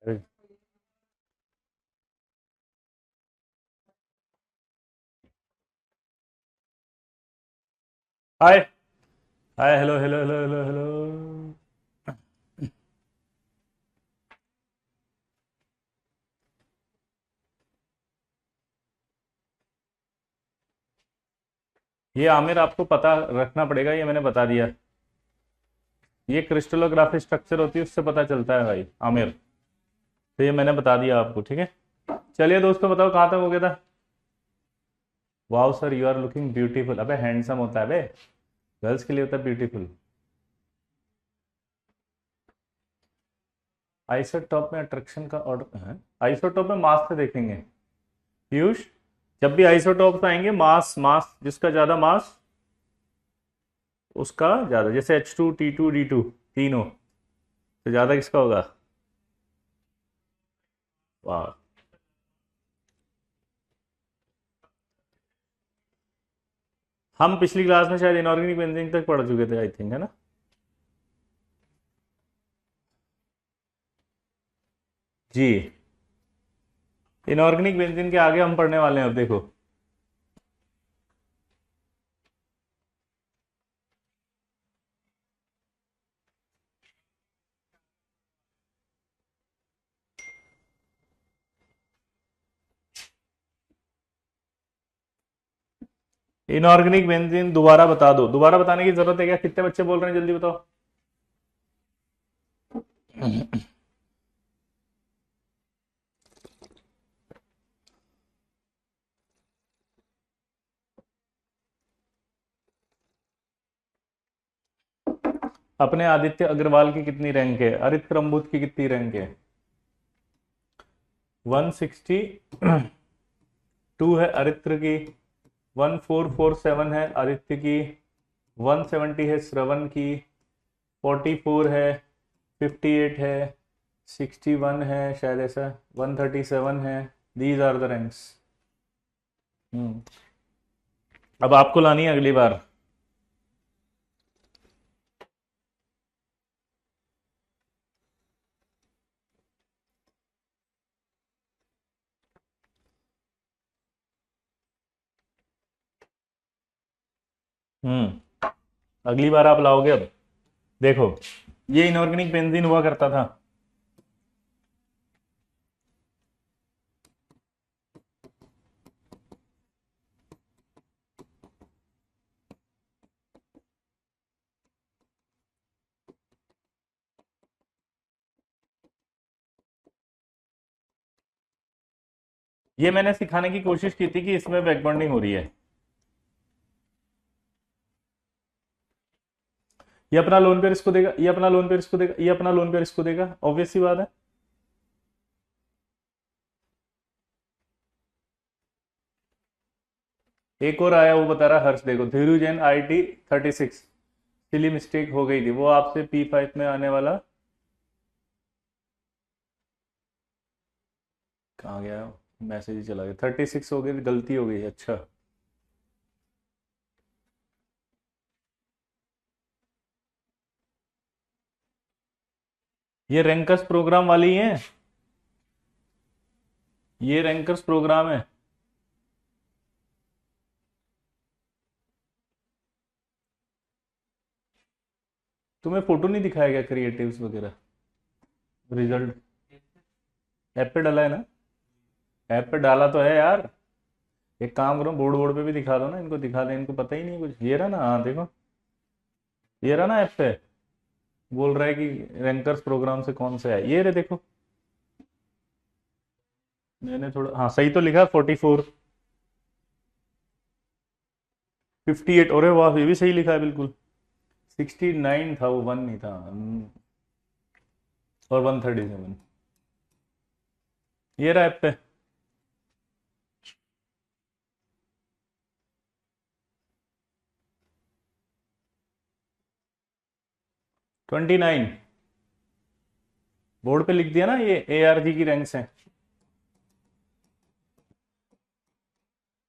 हाय। Hi, hello hello hello hello hello. ये आमिर आपको पता रखना पड़ेगा, ये मैंने बता दिया। ये क्रिस्टलोग्राफी स्ट्रक्चर होती है, उससे पता चलता है भाई आमिर। तो ये मैंने बता दिया आपको, ठीक है। चलिए दोस्तों, बताओ कहाँ तक हो गया था। Wow sir, you are looking beautiful. अबे हैंडसम होता है बे, गर्ल्स के लिए होता है ब्यूटीफुल। आइसोटॉप में अट्रैक्शन का ऑर्डर है। आइसोटॉप में मास से देखेंगे पीयूष। जब भी आइसोटॉप्स आएंगे, मास मास जिसका ज्यादा मास उसका ज्यादा, जैसे H2 T2 D2 तीनों, तो ज्यादा किसका होगा। वाह। हम पिछली क्लास में शायद इनऑर्गेनिक बेंजीन तक पढ़ चुके थे, आई थिंक, है ना। जी। इनऑर्गेनिक बेंजीन के आगे हम पढ़ने वाले हैं, अब देखो। इनऑर्गेनिक बेंजीन दोबारा बता दो, दोबारा बताने की जरूरत है क्या? कितने बच्चे बोल रहे हैं, जल्दी बताओ। अपने आदित्य अग्रवाल की कितनी रैंक है? अरित क्रमबुद्ध की कितनी रैंक है? 162 है अरित्र की। 1447 है आदित्य की। 170 है श्रवण की। 44 है। 58 है। 61 है शायद ऐसा। 137 है। These are the ranks. Hmm. अब आपको लानी है अगली बार। अगली बार आप लाओगे अब। देखो, ये इनऑर्गेनिक बेंजीन हुआ करता था। ये मैंने सिखाने की कोशिश की थी कि इसमें बैकबॉन्डिंग हो रही है। ये अपना लोन पेयर इसको देगा, ये अपना लोन पेयर इसको देगा, ये अपना लोन पेयर इसको देगा, ऑब्वियस सी बात है। एक और आया, वो बता रहा हर्ष, देखो Dhiru Jain IT36। Silly mistake हो गई थी, वो आपसे P5 में आने वाला। कहाँ गया? मैसेज ही चला गया। 36 हो गई, गलती हो गई, अच्छा। ये रैंकर्स प्रोग्राम वाली है। ये रैंकर्स प्रोग्राम है। तुम्हें फोटो नहीं दिखाया गया क्रिएटिव्स वगैरह? रिजल्ट ऐप पे डाला है ना? ऐप पे डाला तो है यार। एक काम करो, बोर्ड बोर्ड पे भी दिखा दो ना, इनको दिखा दे, इनको पता ही नहीं कुछ। ये रहा ना, हाँ देखो। ये रहा ना ऐप पे। बोल रहा है कि रैंकर्स प्रोग्राम से कौन सा है, ये रे देखो। मैंने थोड़ा, हाँ सही तो लिखा, 44। 58, अरे वाह, ये भी सही लिखा है बिल्कुल। 69 था वो, 1 नहीं था। और 137। ये रहा ऐप पे। 29। बोर्ड पे लिख दिया ना, ये ARG की रैंक्स हैं।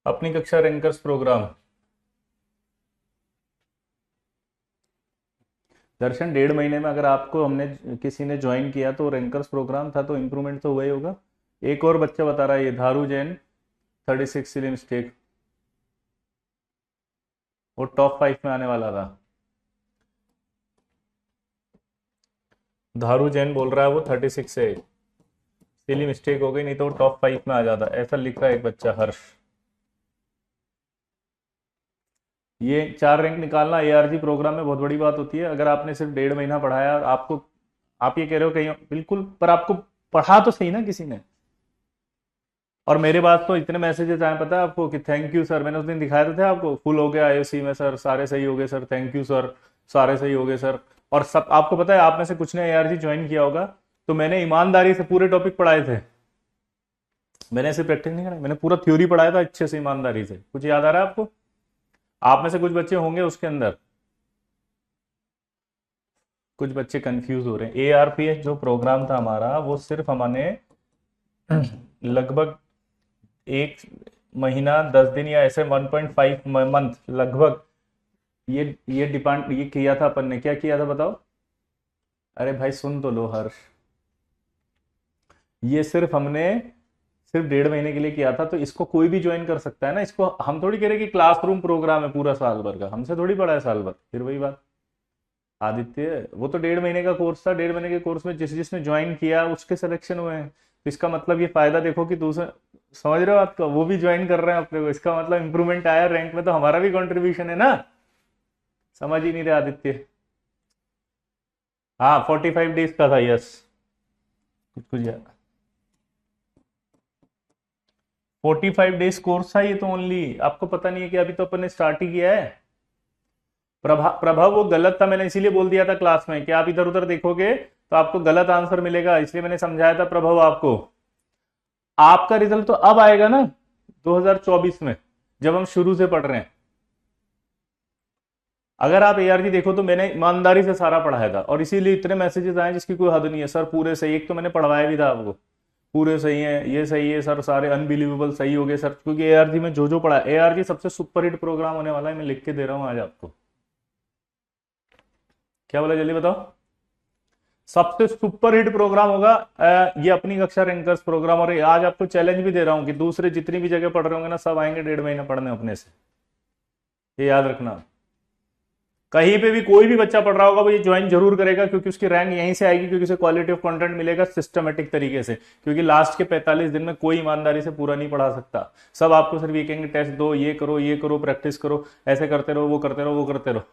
अपनी कक्षा रैंकर्स प्रोग्राम। दर्शन 1.5 महीने में अगर आपको हमने किसी ने ज्वाइन किया तो रैंकर्स प्रोग्राम था तो इम्प्रूवमेंट तो हुआ ही होगा। एक और बच्चा बता रहा है, ये धारू जैन 36 सिली मिस्टेक, वो टॉप 5 में आने वाला था। धारू जैन बोल रहा है वो 36 है, सिली मिस्टेक हो गई, नहीं तो वो टॉप 5 में आ जाता, ऐसा लिख रहा है एक बच्चा हर्ष। ये 4 रैंक निकालना एआरजी प्रोग्राम में बहुत बड़ी बात होती है। अगर आपने सिर्फ 1.5 महीना पढ़ाया, आपको, आप ये कह रहे हो कहीं बिल्कुल, पर आपको पढ़ा तो सही ना किसी ने। और मेरे पास तो इतने मैसेजेस आए पता है आपको कि थैंक यू सर, मैंने उस दिन दिखाया तो थे आपको, फुल हो गया आईओसी में सर, सारे सही हो गए सर, थैंक यू सर, सारे सही हो गए सर। और सब आपको पता है, आप में से कुछ ने एआरजी ज्वाइन किया होगा, तो मैंने ईमानदारी से पूरे टॉपिक पढ़ाए थे। मैंने ऐसे प्रैक्टिस नहीं कराई, मैंने पूरा थ्योरी पढ़ाया था अच्छे से ईमानदारी से। कुछ याद आ रहा है आपको? आप में से कुछ बच्चे होंगे उसके अंदर, कुछ बच्चे कंफ्यूज हो रहे हैं। एआरपीएच जो प्रोग्राम था हमारा, वो सिर्फ हमने लगभग 1 महीना 10 दिन या ऐसे 1.5 मंथ लगभग, ये डिपेंड ये किया था अपन ने। क्या किया था बताओ? अरे भाई सुन तो लो हर्ष, ये सिर्फ हमने सिर्फ 1.5 महीने के लिए किया था, तो इसको कोई भी ज्वाइन कर सकता है ना। इसको हम थोड़ी कह रहे कि क्लासरूम प्रोग्राम है पूरा साल भर का, हमसे थोड़ी पढ़ा है साल भर। फिर वही बात आदित्य, वो तो 1.5 महीने का कोर्स था, 1.5 महीने के कोर्स में जिस जिसने ज्वाइन किया उसके सिलेक्शन हुए हैं। तो इसका मतलब ये फायदा देखो कि दूसरे, समझ रहे हो बात को, वो भी ज्वाइन कर रहे हैं अपने को, इसका मतलब इंप्रूवमेंट आया रैंक में, तो हमारा भी कंट्रीब्यूशन है ना। समझ ही नहीं रहे आदित्य। हाँ 45 डेज का था, यस। कुछ कुछ यार 45 डेज कोर्स था ये तो ओनली, आपको पता नहीं है कि अभी तो अपन ने स्टार्ट ही किया है। प्रभाव वो गलत था, मैंने इसीलिए बोल दिया था क्लास में कि आप इधर उधर देखोगे तो आपको गलत आंसर मिलेगा, इसलिए मैंने समझाया था प्रभाव आपको। आपका रिजल्ट तो अब आएगा ना 2024 में, जब हम शुरू से पढ़ रहे हैं। अगर आप एआरजी देखो तो मैंने ईमानदारी से सारा पढ़ाया था, और इसीलिए इतने मैसेजेस आए जिसकी कोई हद नहीं है। सर पूरे सही, एक तो मैंने पढ़वाया भी था आपको, पूरे सही है, ये सही है सर, सारे अनबिलीवेबल सही हो गए सर, क्योंकि एआरजी में जो जो पढ़ा, एआरजी सबसे सुपर हिट प्रोग्राम होने वाला है, मैं लिख के दे रहा हूं आज आपको। क्या बोला जल्दी बताओ? सबसे सुपर हिट प्रोग्राम होगा ये अपनी कक्षा रैंकर्स प्रोग्राम। और आज आपको चैलेंज भी दे रहा हूं कि दूसरे जितनी भी जगह पढ़ रहे होंगे ना, सब आएंगे 1.5 महीना पढ़ने अपने से, ये याद रखना। कहीं पे भी कोई भी बच्चा पढ़ रहा होगा वो ये ज्वाइन जरूर करेगा, क्योंकि उसकी रैंक यहीं से आएगी, क्योंकि उसे क्वालिटी ऑफ कंटेंट मिलेगा सिस्टमेटिक तरीके से। क्योंकि लास्ट के 45 दिन में कोई ईमानदारी से पूरा नहीं पढ़ा सकता। सब आपको सिर्फ ये कहेंगे टेस्ट दो, ये करो, प्रैक्टिस करो, ऐसे करते रहो, वो करते रहो, वो करते रहो।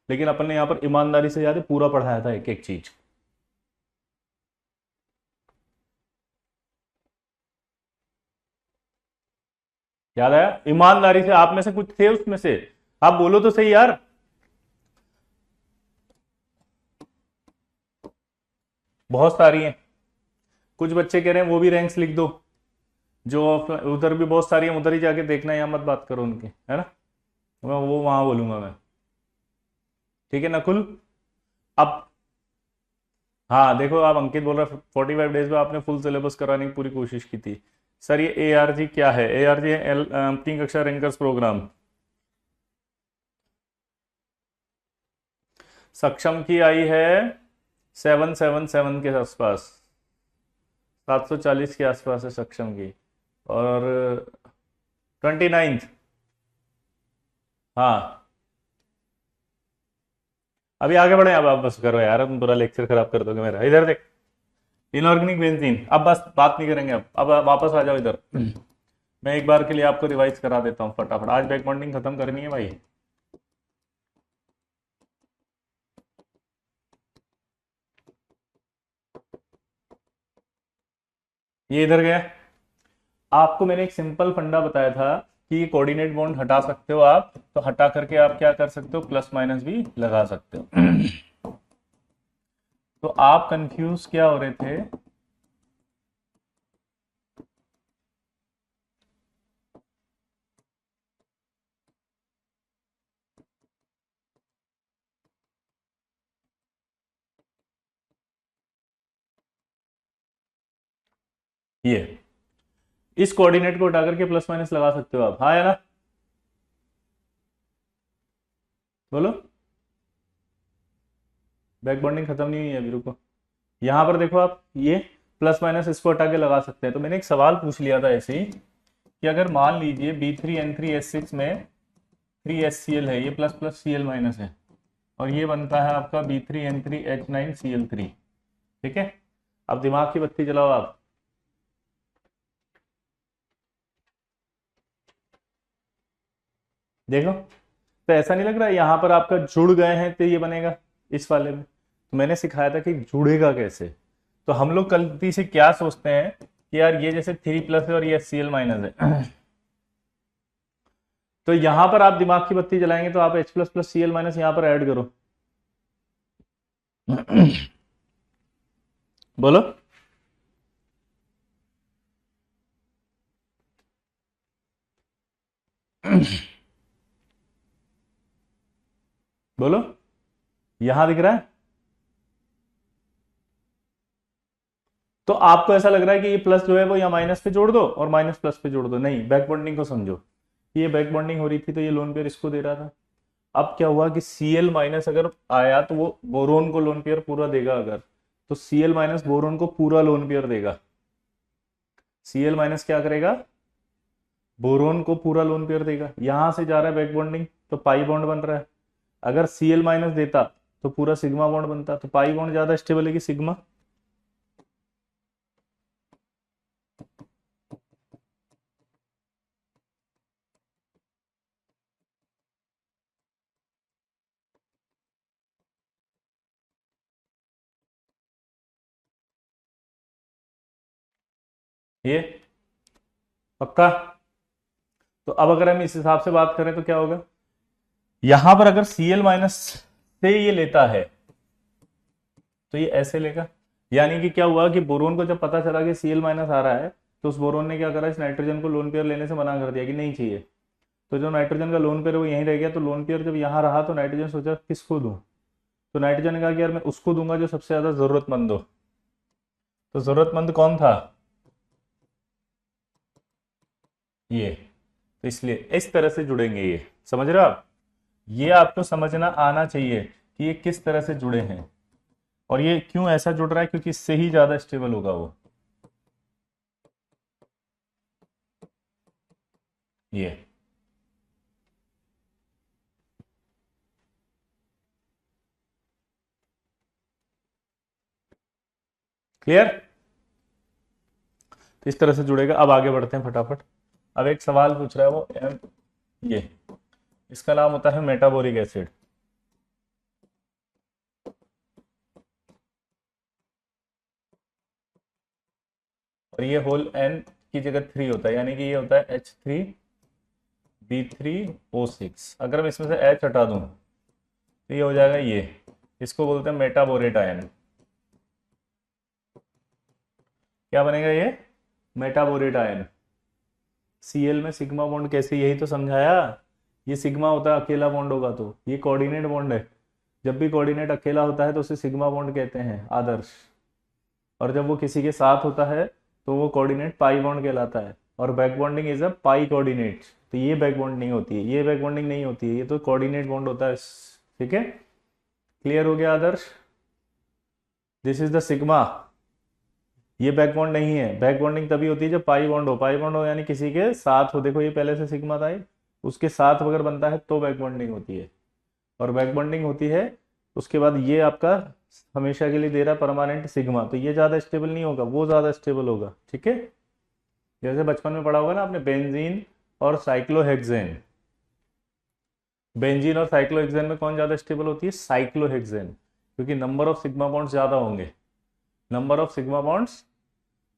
लेकिन अपन ने यहाँ पर ईमानदारी से ज्यादा पूरा पढ़ाया था एक एक चीज। याद आया? ईमानदारी से। आप में से कुछ थे उसमें से, आप बोलो तो सही यार। बहुत सारी हैं। कुछ बच्चे कह रहे हैं वो भी रैंक्स लिख दो, जो उधर भी बहुत सारी हैं, उधर ही जाके देखना, यहाँ मत बात करो उनकी, है ना। मैं वो वहां बोलूंगा मैं। ठीक है नकुल। अब हाँ देखो, आप अंकित बोल रहे 45 डेज में आपने फुल सिलेबस कराने की पूरी कोशिश की थी। सर ये एआरजी क्या है? एआरजी तीन कक्षा रैंकर्स प्रोग्राम। सक्षम की आई है 777 के आसपास, 740 के आसपास है सक्षम की। और 29th। हाँ अभी आगे बढ़े, अब आप बस करो यार, तुम पूरा लेक्चर खराब कर दोगे मेरा। इधर देख, इनऑर्गेनिक बेंजीन, अब बस बात नहीं करेंगे। अब वापस आ जाओ इधर। मैं एक बार के लिए आपको रिवाइज करा देता हूँ फटाफट, आज बैक बॉन्डिंग खत्म करनी है भाई। ये इधर गया। आपको मैंने एक सिंपल फंडा बताया था कि कोऑर्डिनेट बॉन्ड हटा सकते हो आप, तो हटा करके आप क्या कर सकते हो, प्लस माइनस भी लगा सकते हो। तो आप कंफ्यूज क्या हो रहे थे? ये इस कोऑर्डिनेट को हटा करके प्लस माइनस लगा सकते हो आप, हाँ है ना? बोलो। बैक बॉन्डिंग खत्म नहीं हुई है अभी, रुको। यहाँ पर देखो आप, ये प्लस माइनस इसको हटा के लगा सकते हैं। तो मैंने एक सवाल पूछ लिया था ऐसे ही कि अगर मान लीजिए B3N3S6 में 3HCl है, ये प्लस प्लस Cl माइनस है, और ये बनता है आपका B3N3H9Cl3। ठीक है, अब दिमाग की बत्ती जलाओ आप। देखो, तो ऐसा नहीं लग रहा है यहाँ पर आपका जुड़ गए हैं तो ये बनेगा इस वाले में। तो मैंने सिखाया था कि जुड़ेगा कैसे। तो हम लोग गलती से क्या सोचते हैं कि यार ये जैसे 3+ है और ये Cl माइनस है तो यहां पर आप दिमाग की बत्ती जलाएंगे तो आप H++ Cl माइनस यहां पर ऐड करो बोलो। बोलो, यहां दिख रहा है? तो आपको ऐसा लग रहा है कि ये प्लस जो है वो या माइनस पे जोड़ दो और माइनस प्लस पे जोड़ दो। नहीं, बैक बॉन्डिंग को समझो। ये बैक बॉन्डिंग हो रही थी तो ये लोन पेयर इसको दे रहा था। अब क्या हुआ कि Cl माइनस अगर आया तो वो बोरोन को लोन पेयर पूरा देगा। अगर तो Cl माइनस बोरोन को पूरा लोन पेयर देगा। Cl माइनस क्या करेगा? बोरोन को पूरा लोन पेयर देगा। यहां से जा रहा है बैक बॉन्डिंग तो पाई बॉन्ड बन रहा है। अगर Cl माइनस देता तो पूरा सिग्मा बॉन्ड बनता। तो पाई बॉन्ड ज्यादा स्टेबल है कि सिग्मा? ये पक्का? तो अब अगर हम इस हिसाब से बात करें तो क्या होगा, यहां पर अगर Cl माइनस से ये लेता है तो ये ऐसे लेगा। यानी कि क्या हुआ कि बोरोन को जब पता चला कि Cl माइनस आ रहा है तो उस बोरोन ने क्या करा, इस नाइट्रोजन को लोन पेयर लेने से मना कर दिया कि नहीं चाहिए। तो जो नाइट्रोजन का लोन पेयर वो यहीं रह गया। तो लोन पेयर जब यहाँ रहा तो नाइट्रोजन सोचा किसको दूं। तो नाइट्रोजन ने कहा कि यार मैं उसको दूंगा जो सबसे ज्यादा जरूरतमंद हो। तो जरूरतमंद कौन था? ये। तो इसलिए इस तरह से जुड़ेंगे ये। समझ रहे हो आप? ये आपको समझना आना चाहिए कि ये किस तरह से जुड़े हैं और ये क्यों ऐसा जुड़ रहा है, क्योंकि इससे ही ज्यादा स्टेबल होगा वो। ये क्लियर? तो इस तरह से जुड़ेगा। अब आगे बढ़ते हैं फटाफट। अब एक सवाल पूछ रहा है वो ये, इसका नाम होता है मेटाबोरिक एसिड। और ये होल N की जगह 3 होता है, यानी कि ये होता है H3B3O6। अगर मैं इसमें से H हटा दूं तो ये हो जाएगा ये। इसको बोलते हैं मेटाबोरेट आयन। क्या बनेगा ये? Metaborate ion. Cl में सिग्मा बॉन्ड कैसे, यही तो समझाया। ये सिग्मा होता है अकेला बॉन्ड होगा तो, ये कोऑर्डिनेट बॉन्ड है। जब भी कोऑर्डिनेट अकेला होता है तो उसे सिग्मा बॉन्ड कहते हैं आदर्श। और जब वो किसी के साथ होता है तो वो कोऑर्डिनेट पाई बॉन्ड कहलाता है। और back bonding is a pi coordinate. तो ये बैक बॉन्ड नहीं होती है, ये बैक बॉन्डिंग नहीं होती है, ये तो कोऑर्डिनेट बॉन्ड होता है। ठीक है, क्लियर हो गया Adarsh? This is the sigma. ये बैक बॉन्ड नहीं है। बैक बॉन्डिंग तभी होती है जब पाई बॉन्ड हो। पाई बॉन्ड हो यानी किसी के साथ हो। देखो ये पहले से सिग्मा था, उसके साथ अगर बनता है तो बैक बॉन्डिंग होती है। और बैक बॉन्डिंग होती है उसके बाद ये आपका हमेशा के लिए दे रहा है परमानेंट सिग्मा। तो ये ज्यादा स्टेबल नहीं होगा, वो ज्यादा स्टेबल होगा। ठीक है, जैसे बचपन में पढ़ा होगा ना आपने बेंजीन और साइक्लोहेक्सेन। बेंजीन और साइक्लोहेक्सेन में कौन ज्यादा स्टेबल होती है? साइक्लोहेक्सेन, क्योंकि नंबर ऑफ सिग्मा बॉन्ड्स ज्यादा होंगे। नंबर ऑफ सिग्मा बॉन्ड्स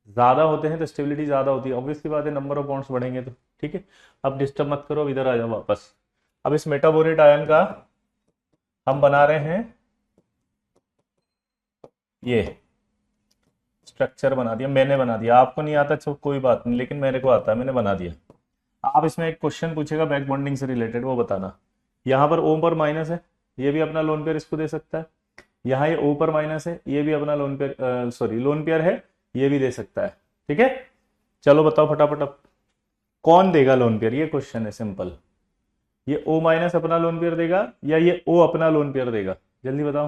ज्यादा होते हैं तो स्टेबिलिटी ज्यादा होती है। ऑब्वियसली बात है, नंबर ऑफ बॉन्ड्स बढ़ेंगे तो। ठीक है, अब डिस्टर्ब मत करो, अब इधर आ जाओ वापस। अब इस मेटाबोरेट आयन का हम बना रहे हैं ये स्ट्रक्चर। बना दिया मैंने, बना दिया। आपको नहीं आता तो कोई बात नहीं, लेकिन मेरे को आता है, मैंने बना दिया। आप इसमें एक क्वेश्चन पूछेगा बैक बॉन्डिंग से रिलेटेड, वो बताना। यहाँ पर O पर माइनस है, ये भी अपना लोन पेयर इसको दे सकता है। यहाँ ये O पर माइनस है, ये भी अपना lone pair, sorry lone pair है, ये भी दे सकता है। ठीक है, चलो बताओ फटाफट अब कौन देगा लोन पेयर। ये क्वेश्चन है सिंपल। ये O माइनस अपना लोन पेयर देगा या ये O अपना लोन पेयर देगा? जल्दी बताओ।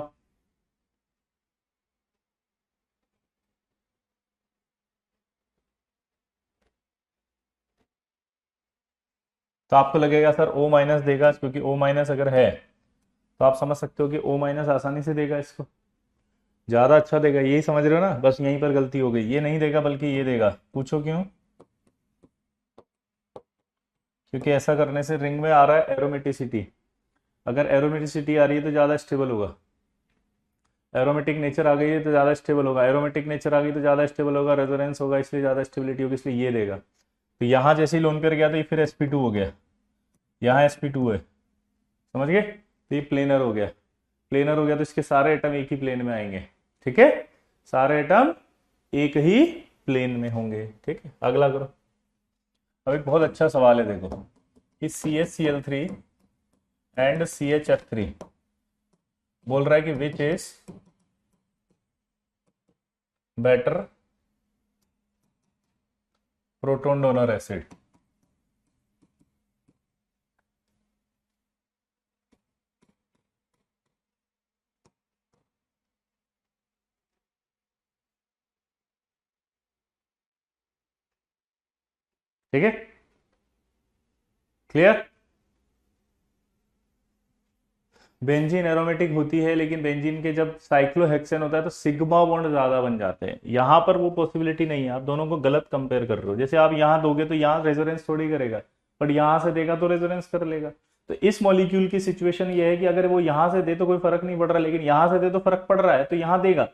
तो आपको लगेगा सर O माइनस देगा, क्योंकि O माइनस अगर है तो आप समझ सकते हो कि O माइनस आसानी से देगा, इसको ज्यादा अच्छा देगा, यही समझ रहे हो ना। बस यहीं पर गलती हो गई, ये नहीं देगा बल्कि ये देगा। पूछो क्यों? क्योंकि ऐसा करने से रिंग में आ रहा है एरोमेटिसिटी। अगर एरोमेटिसिटी आ रही है तो ज्यादा स्टेबल होगा। एरोमेटिक नेचर आ गई है तो ज़्यादा स्टेबल होगा, एरोमेटिक नेचर आ गई तो ज़्यादा स्टेबल होगा, रेजोनेंस होगा इसलिए ज़्यादा स्टेबिलिटी होगी, इसलिए ये देगा। तो यहाँ जैसे ही लोन पेयर गया तो ये फिर sp2 हो गया, यहाँ sp2 है, समझ गए? तो ये प्लेनर हो गया। प्लेनर हो गया तो इसके सारे एटम एक ही प्लेन में आएंगे, ठीक है, सारे एटम एक ही प्लेन में होंगे, ठीक है। अगला करो। अब एक बहुत अच्छा सवाल है, देखो कि CHCl3 एंड CHF3 बोल रहा है कि which is better proton donor acid. ठीक है, क्लियर? बेंजीन एरोमेटिक होती है, लेकिन बेंजीन के जब साइक्लोहेक्सेन होता है तो सिग्मा बॉन्ड ज्यादा बन जाते हैं। यहां पर वो पॉसिबिलिटी नहीं है, आप दोनों को गलत कंपेयर कर रहे हो। जैसे आप यहां दोगे तो यहां रेजोनेंस थोड़ी करेगा, बट यहां से देगा तो रेजोनेंस कर लेगा। तो इस मॉलिक्यूल की सिचुएशन ये है कि अगर वो यहां से दे तो कोई फर्क नहीं पड़ रहा, लेकिन यहां से दे तो फर्क पड़ रहा है, तो यहां देगा।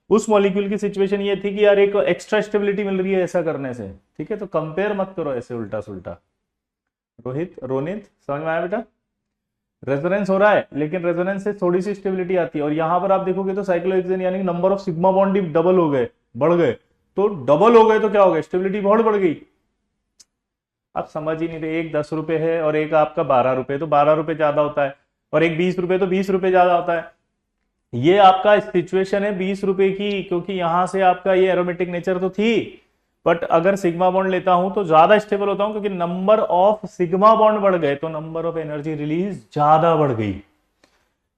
उस मॉलिक्यूल की सिचुएशन ये थी कि यार एक एक्स्ट्रा स्टेबिलिटी मिल रही है ऐसा करने से, ठीक है। तो कंपेयर मत करो ऐसे उल्टा सुल्टा। रोहित, रोनित, समझ में आया बेटा? रेजोनेंस हो रहा है, लेकिन रेजोनेंस से थोड़ी सी स्टेबिलिटी आती है, और यहां पर आप देखोगे तो साइक्लोहेक्सेन यानी number of sigma bond double हो गए, बढ़ गए। तो डबल हो गए तो क्या हो गया? स्टेबिलिटी बहुत बढ़ गई। आप समझ ही नहीं रहे, एक 10 रुपए है और एक आपका 12 रुपए, तो 12 रुपए ज्यादा होता है, और एक 20 रुपए तो 20 रुपए ज्यादा होता है। ये आपका सिचुएशन है 20 रुपए की, क्योंकि यहां से आपका ये एरोमेटिक नेचर तो थी, बट अगर सिग्मा बॉन्ड लेता हूं तो ज्यादा स्टेबल होता हूं, क्योंकि नंबर ऑफ सिग्मा बॉन्ड बढ़ गए तो नंबर ऑफ एनर्जी रिलीज ज्यादा बढ़ गई।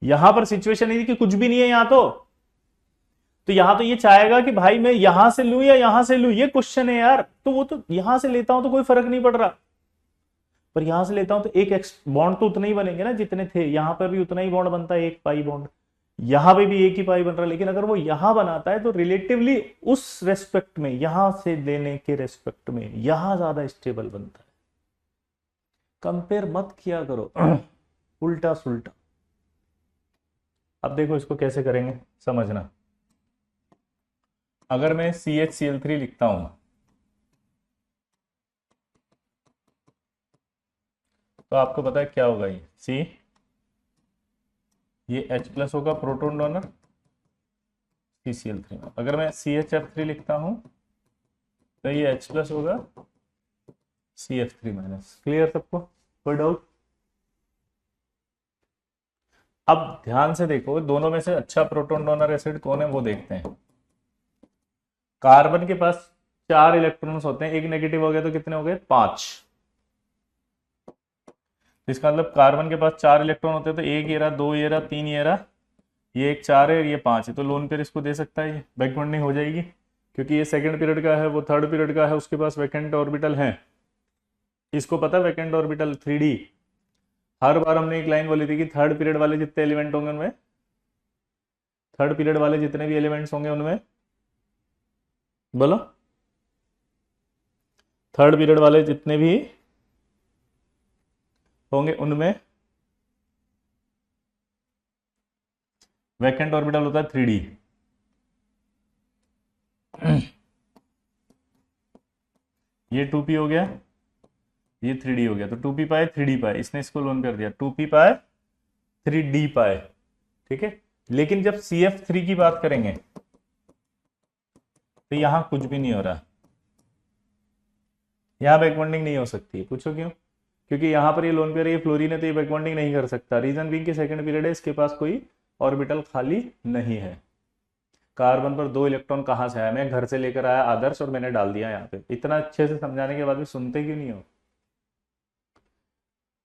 यहां पर सिचुएशन ये कि कुछ भी नहीं है यहां तो यहां तो ये चाहेगा कि भाई मैं यहां से लूं या यहां से लूं, ये क्वेश्चन है यार। तो वो तो यहां से लेता हूं तो कोई फर्क नहीं पड़ रहा, पर यहां से लेता हूं तो एक बॉन्ड तो उतने ही बनेंगे ना जितने थे। यहां पर भी उतना ही बॉन्ड बनता है, एक पाई बॉन्ड, यहां पे भी एक ही पाई बन रहा है। लेकिन अगर वो यहां बनाता है तो रिलेटिवली उस रेस्पेक्ट में, यहां से लेने के रेस्पेक्ट में यहां ज्यादा स्टेबल बनता है। कंपेयर मत किया करो उल्टा सुल्टा। अब देखो इसको कैसे करेंगे, समझना। अगर मैं CHCl3 लिखता हूं तो आपको पता है क्या होगा? ये सी, ये H प्लस होगा प्रोटोन डोनर CCl3 में। अगर मैं CHF3 लिखता हूं तो ये H प्लस होगा CF3 माइनस। क्लियर सबको? कोई डाउट? अब ध्यान से देखो, दोनों में से अच्छा प्रोटॉन डोनर एसिड कौन है वो देखते हैं। कार्बन के पास 4 इलेक्ट्रॉन्स होते हैं, एक नेगेटिव हो गया तो कितने हो गए? 5। इसका मतलब कार्बन के पास 4 इलेक्ट्रॉन होते हैं, तो एक ये रहा, 2 ये रहा, 3 ये रहा, ये एक 4 है, ये 5 है। तो लोन पेयर इसको दे सकता है, ये बैक बॉन्डिंग हो जाएगी, क्योंकि ये सेकंड पीरियड का है, वो थर्ड पीरियड का है, उसके पास वैकेंट ऑर्बिटल है। इसको पता है वैकेंट ऑर्बिटल 3D। हर बार हमने एक लाइन बोली थी कि थर्ड पीरियड वाले जितने एलिमेंट होंगे उनमें, थर्ड पीरियड वाले जितने भी एलिमेंट्स होंगे उनमें, बोलो, थर्ड पीरियड वाले जितने भी होंगे उनमें वैकेंट ऑर्बिटल होता है 3D। ये 2p हो गया, ये 3D हो गया, तो 2p पाए 3D पाए, इसने इसको लोन कर दिया 2p पाए 3D पाए, ठीक है। लेकिन जब CF3 की बात करेंगे तो यहां कुछ भी नहीं हो रहा, यहां बैकबॉन्डिंग नहीं हो सकती। पूछो क्यों? क्योंकि यहां पर ये लोन पेयर, ये फ्लोरीन है, तो ये बैकबॉन्डिंग नहीं कर सकता। रीजन बीइंग कि सेकंड पीरियड है, इसके पास कोई ऑर्बिटल खाली नहीं है। कार्बन पर 2 इलेक्ट्रॉन कहां से आया? मैं घर से लेकर आया आदर्श और मैंने डाल दिया यहाँ पे। इतना अच्छे से समझाने के बाद भी सुनते क्यों नहीं हो?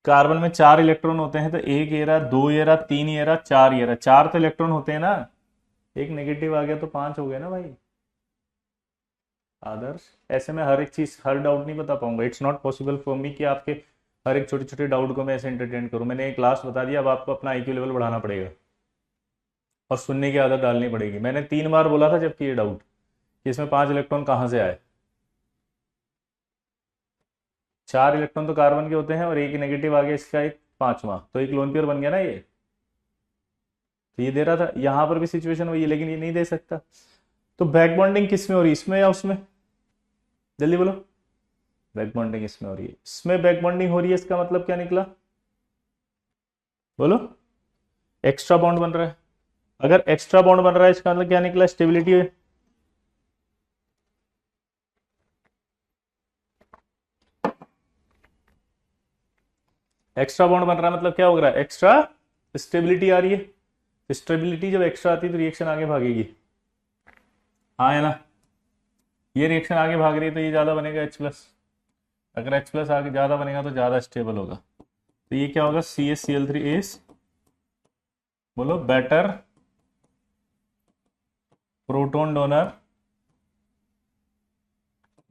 कार्बन में 4 इलेक्ट्रॉन होते हैं, तो एक ये रहा, 2 ये रहा, 3 ये रहा, 4 ये रहा, 4 तो इलेक्ट्रॉन होते हैं ना, एक नेगेटिव आ गया तो 5 हो गए ना भाई। आदर्श, ऐसे में हर एक चीज, हर डाउट नहीं बता पाऊंगा। It's not possible for me कि आपके हर एक छोटे छोटे डाउट को मैं ऐसे एंटरटेन करूँ। मैंने एक क्लास बता दिया, अब आपको अपना आईक्यू लेवल बढ़ाना पड़ेगा और सुनने की आदत डालनी पड़ेगी। मैंने 3 बार बोला था जबकि ये डाउट कि इसमें 5 इलेक्ट्रॉन कहाँ से आए। 4 इलेक्ट्रॉन तो कार्बन के होते हैं और एक नेगेटिव आ गया इसका, एक पांचवा, तो एक लोन पेयर बन गया ना ये। तो ये दे रहा था, यहां पर भी सिचुएशन वही है, लेकिन ये नहीं दे सकता। तो बैक बॉन्डिंग किस में हो रही है, इसमें या उसमें? जल्दी बोलो। बैक बॉन्डिंग इसमें हो रही है, इसमें बैक बॉन्डिंग हो रही है, इसका मतलब क्या निकला? बोलो। एक्स्ट्रा बॉन्ड बन रहा है। अगर एक्स्ट्रा बॉन्ड बन रहा है इसका मतलब क्या निकला? स्टेबिलिटी है। एक्स्ट्रा बॉन्ड बन रहा है मतलब क्या हो रहा है? एक्स्ट्रा स्टेबिलिटी आ रही है। स्टेबिलिटी जब एक्स्ट्रा आती है तो रिएक्शन आगे भागेगी, हाँ है ना? ये रिएक्शन आगे भाग रही है तो ये ज्यादा बनेगा H+। अगर H+ आगे ज्यादा बनेगा तो ज्यादा स्टेबल होगा। तो ये क्या होगा? CaCl3 इज, बोलो, better proton donor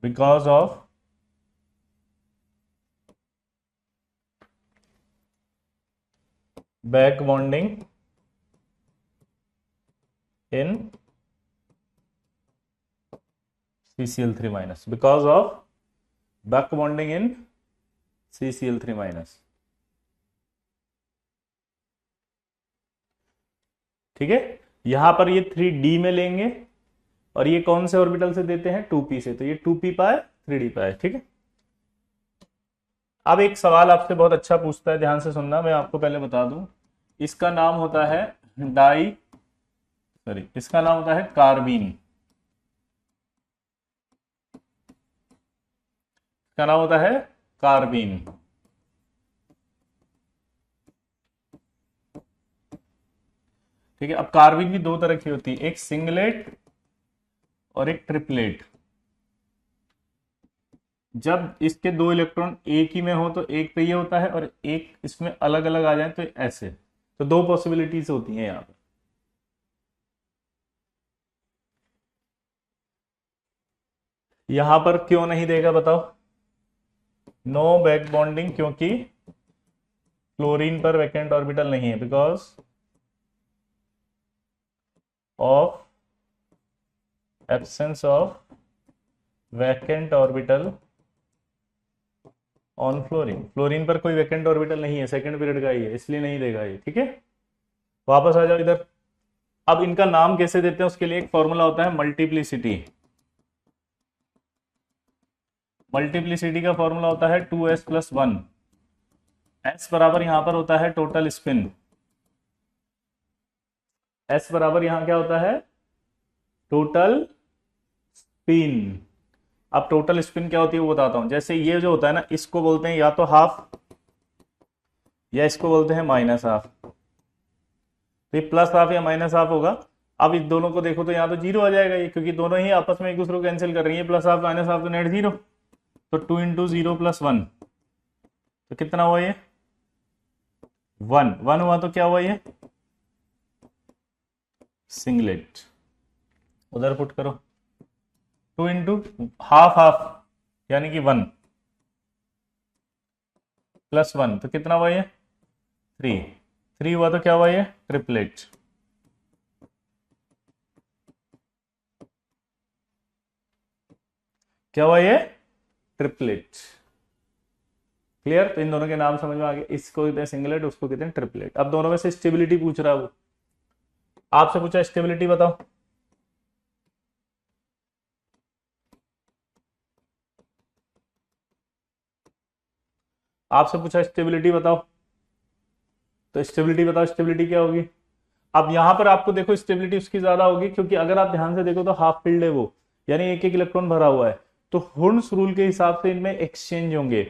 because of back bonding in CCl3-, because of back bonding in CCl3-। ठीक है, यहां पर ये 3D में लेंगे और ये कौन से ऑर्बिटल से देते हैं? 2p से, तो ये 2p पाए 3d पाए। ठीक है, अब एक सवाल आपसे बहुत अच्छा पूछता है, ध्यान से सुनना, मैं आपको पहले बता दूं। इसका नाम होता है इसका नाम होता है कार्बीन। इसका नाम होता है कार्बीन। ठीक है, अब कार्बीन भी दो तरह की होती है, एक सिंगलेट और एक ट्रिपलेट। जब इसके 2 इलेक्ट्रॉन एक ही में हो तो एक पे ये होता है, और एक इसमें अलग अलग आ जाए तो ऐसे। तो दो पॉसिबिलिटीज होती हैं यहां पर। यहां पर क्यों नहीं देगा बताओ? नो बैक बॉन्डिंग, क्योंकि क्लोरीन पर वैकेंट ऑर्बिटल नहीं है, because of absence of vacant orbital on fluorine. Fluorine पर कोई वैकेंट ऑर्बिटल नहीं है, सेकंड पीरियड का ही है, इसलिए नहीं देगा ये। ठीक है, वापस आ जाओ इधर। अब इनका नाम कैसे देते हैं उसके लिए एक फॉर्मूला होता है, मल्टीप्लिसिटी। मल्टीप्लिसिटी का फॉर्मूला होता है 2s+1। s बराबर यहां पर होता है टोटल स्पिन। s बराबर यहां क्या होता है? Total spin. अब टोटल स्पिन क्या होती है वो बताता हूं। जैसे ये जो होता है ना, इसको बोलते हैं या तो हाफ या इसको बोलते हैं माइनस हाफ। तो ये प्लस हाफ या माइनस हाफ होगा। अब इस दोनों को देखो तो यहाँ तो जीरो आ जाएगा ये, क्योंकि दोनों ही आपस में एक दूसरे को कैंसिल कर रही है, प्लस हाफ माइनस हाफ तो नेट जीरो। तो 2 × 0 + 1, तो कितना हुआ ये? 1 हुआ, तो क्या हुआ ये? सिंगलेट। उधर पुट करो, 2 × हाफ हाफ यानी कि 1 + 1, तो कितना हुआ ये? 3 हुआ, तो क्या हुआ ये? ट्रिपलेट। क्या हुआ ये? ट्रिपलेट। क्लियर? तो इन दोनों के नाम समझ में आ गए, इसको कहते हैं सिंगलेट, उसको कहते हैं ट्रिपलेट। अब दोनों में से स्टेबिलिटी पूछ रहा है वो, आपसे पूछा स्टेबिलिटी बताओ। आपसे पूछा स्टेबिलिटी बताओ, तो स्टेबिलिटी बताओ, स्टेबिलिटी क्या होगी? अब यहां पर आपको देखो स्टेबिलिटी उसकी ज्यादा होगी, क्योंकि अगर आप ध्यान से देखो तो हाफ फील्ड है वो, यानी एक एक इलेक्ट्रॉन भरा हुआ है। तो हुर्न्स रूल के हिसाब से इनमें एक्सचेंज होंगे।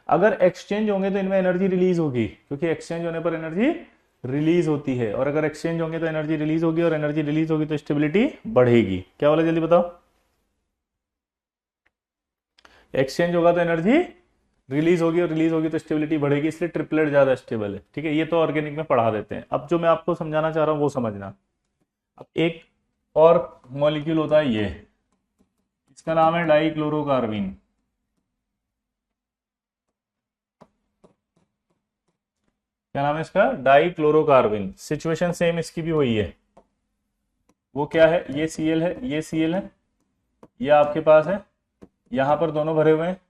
अगर एक्सचेंज होंगे तो इनमें एनर्जी रिलीज होगी, क्योंकि एक्सचेंज होने पर एनर्जी रिलीज होती है, और अगर एक्सचेंज होंगे तो एनर्जी रिलीज होगी, और एनर्जी रिलीज होगी तो स्टेबिलिटी बढ़ेगी। क्या बोला, जल्दी बताओ? एक्सचेंज होगा तो एनर्जी रिलीज होगी, और रिलीज होगी तो स्टेबिलिटी बढ़ेगी, इसलिए ट्रिपलेट ज्यादा स्टेबल है। ठीक है, ये तो ऑर्गेनिक में पढ़ा देते हैं। अब जो मैं आपको समझाना चाह रहा हूं वो समझना। अब एक और मॉलिक्यूल होता है ये, इसका नाम है डाइक्लोरोकार्बीन। क्या नाम है इसका, डाइक्लोरोकार्बन। सिचुएशन सेम इसकी भी वही है। वो क्या है, ये Cl है, ये Cl है, ये आपके पास है, यहां पर दोनों भरे हुए हैं,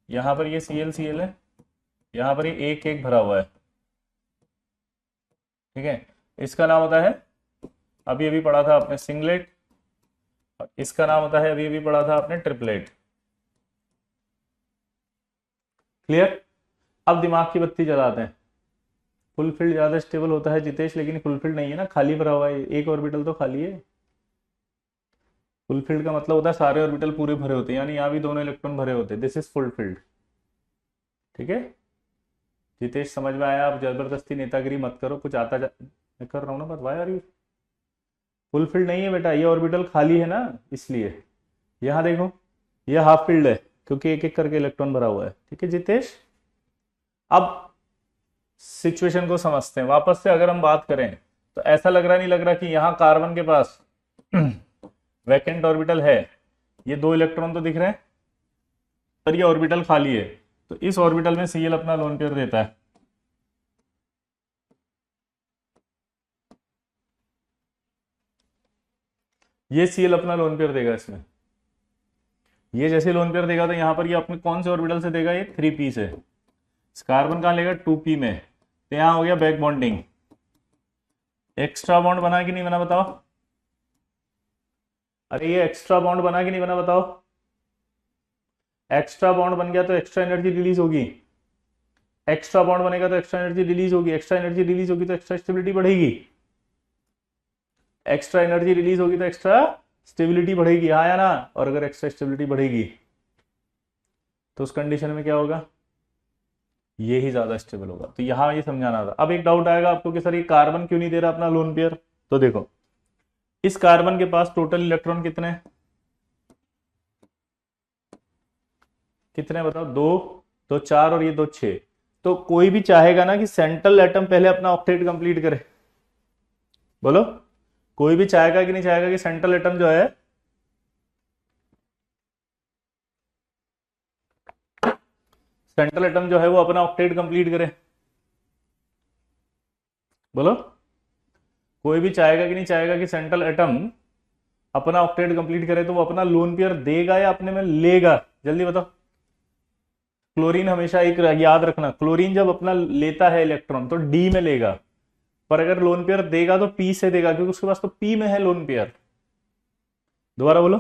यहां पर ये Cl है, यहां पर ये एक एक भरा हुआ है। ठीक है, इसका नाम होता है, अभी अभी पढ़ा था आपने, सिंगलेट। और इसका नाम होता है, अभी अभी पढ़ा था आपने, ट्रिपलेट। क्लियर। अब दिमाग की बत्ती जलाते हैं। फुलफिल्ड ज्यादा स्टेबल होता है जितेश, लेकिन फुलफिल्ड नहीं है ना, खाली भरा हुआ है, एक ऑर्बिटल तो खाली है। फुलफिल्ड का मतलब होता है सारे ऑर्बिटल पूरे भरे होते हैं, यानी यहाँ भी दोनों इलेक्ट्रॉन भरे होते हैं, दिस इज फुलफिल्ड। ठीक है जितेश, समझ में आया। आप जबरदस्ती नेतागिरी मत करो, कुछ आता मैं कर रहा हूँ ना बात, वाई आर यू। फुलफिल्ड नहीं है बेटा, ये ऑर्बिटल खाली है ना, इसलिए। यहाँ देखो, ये हाफ फिल्ड है, क्योंकि एक एक करके इलेक्ट्रॉन भरा हुआ है। ठीक है जितेश, अब सिचुएशन को समझते हैं वापस से। अगर हम बात करें तो ऐसा लग रहा नहीं लग रहा कि यहाँ कार्बन के पास वैकेंट ऑर्बिटल है, ये दो इलेक्ट्रॉन तो दिख रहे हैं, पर ये ऑर्बिटल खाली है। तो इस ऑर्बिटल में Cl अपना लोन पेयर देता है। ये Cl अपना लोन पेयर देगा इसमें। ये जैसे लोन पेयर देगा तो यहाँ पर ये अपने कौन से ऑर्बिटल से देगा, ये 3p से। कार्बन कहाँ लेगा, 2p में। तो यहाँ हो गया बैक बॉन्डिंग। एक्स्ट्रा बॉन्ड बना कि नहीं बना बताओ। अरे ये एक्स्ट्रा बॉन्ड बना कि नहीं बना बताओ। एक्स्ट्रा बॉन्ड बन गया तो एक्स्ट्रा एनर्जी रिलीज होगी। एक्स्ट्रा बॉन्ड बनेगा तो एक्स्ट्रा एनर्जी रिलीज होगी, एक्स्ट्रा एनर्जी रिलीज होगी तो एक्स्ट्रा स्टेबिलिटी बढ़ेगी। एक्स्ट्रा एनर्जी रिलीज होगी तो एक्स्ट्रा स्टेबिलिटी बढ़ेगी, हाँ या ना। और अगर एक्स्ट्रा स्टेबिलिटी बढ़ेगी तो उस कंडीशन में क्या होगा, ये ही ज्यादा स्टेबल होगा। तो यहां ये समझाना था। अब एक डाउट आएगा आपको कि सर ये कार्बन क्यों नहीं दे रहा अपना लोन पेयर। तो देखो, इस कार्बन के पास टोटल इलेक्ट्रॉन कितने हैं, कितने बताओ, दो, दो चार और ये दो छह। तो कोई भी चाहेगा ना कि सेंट्रल एटम पहले अपना ऑक्टेट कंप्लीट करे। बोलो, कोई भी चाहेगा कि नहीं चाहेगा कि सेंट्रल एटम जो है, सेंट्रल एटम जो है वो अपना ऑक्टेट कंप्लीट करे। बोलो, कोई भी चाहेगा कि नहीं चाहेगा कि सेंट्रल एटम अपना ऑक्टेट कंप्लीट करे। तो वो अपना लोन पेयर देगा या अपने में लेगा, जल्दी बताओ। क्लोरीन हमेशा एक याद रखना, क्लोरीन जब अपना लेता है इलेक्ट्रॉन तो डी में लेगा, पर अगर लोन पेयर देगा तो पी से देगा, क्योंकि उसके पास तो पी में है लोन पेयर। दोबारा बोलो,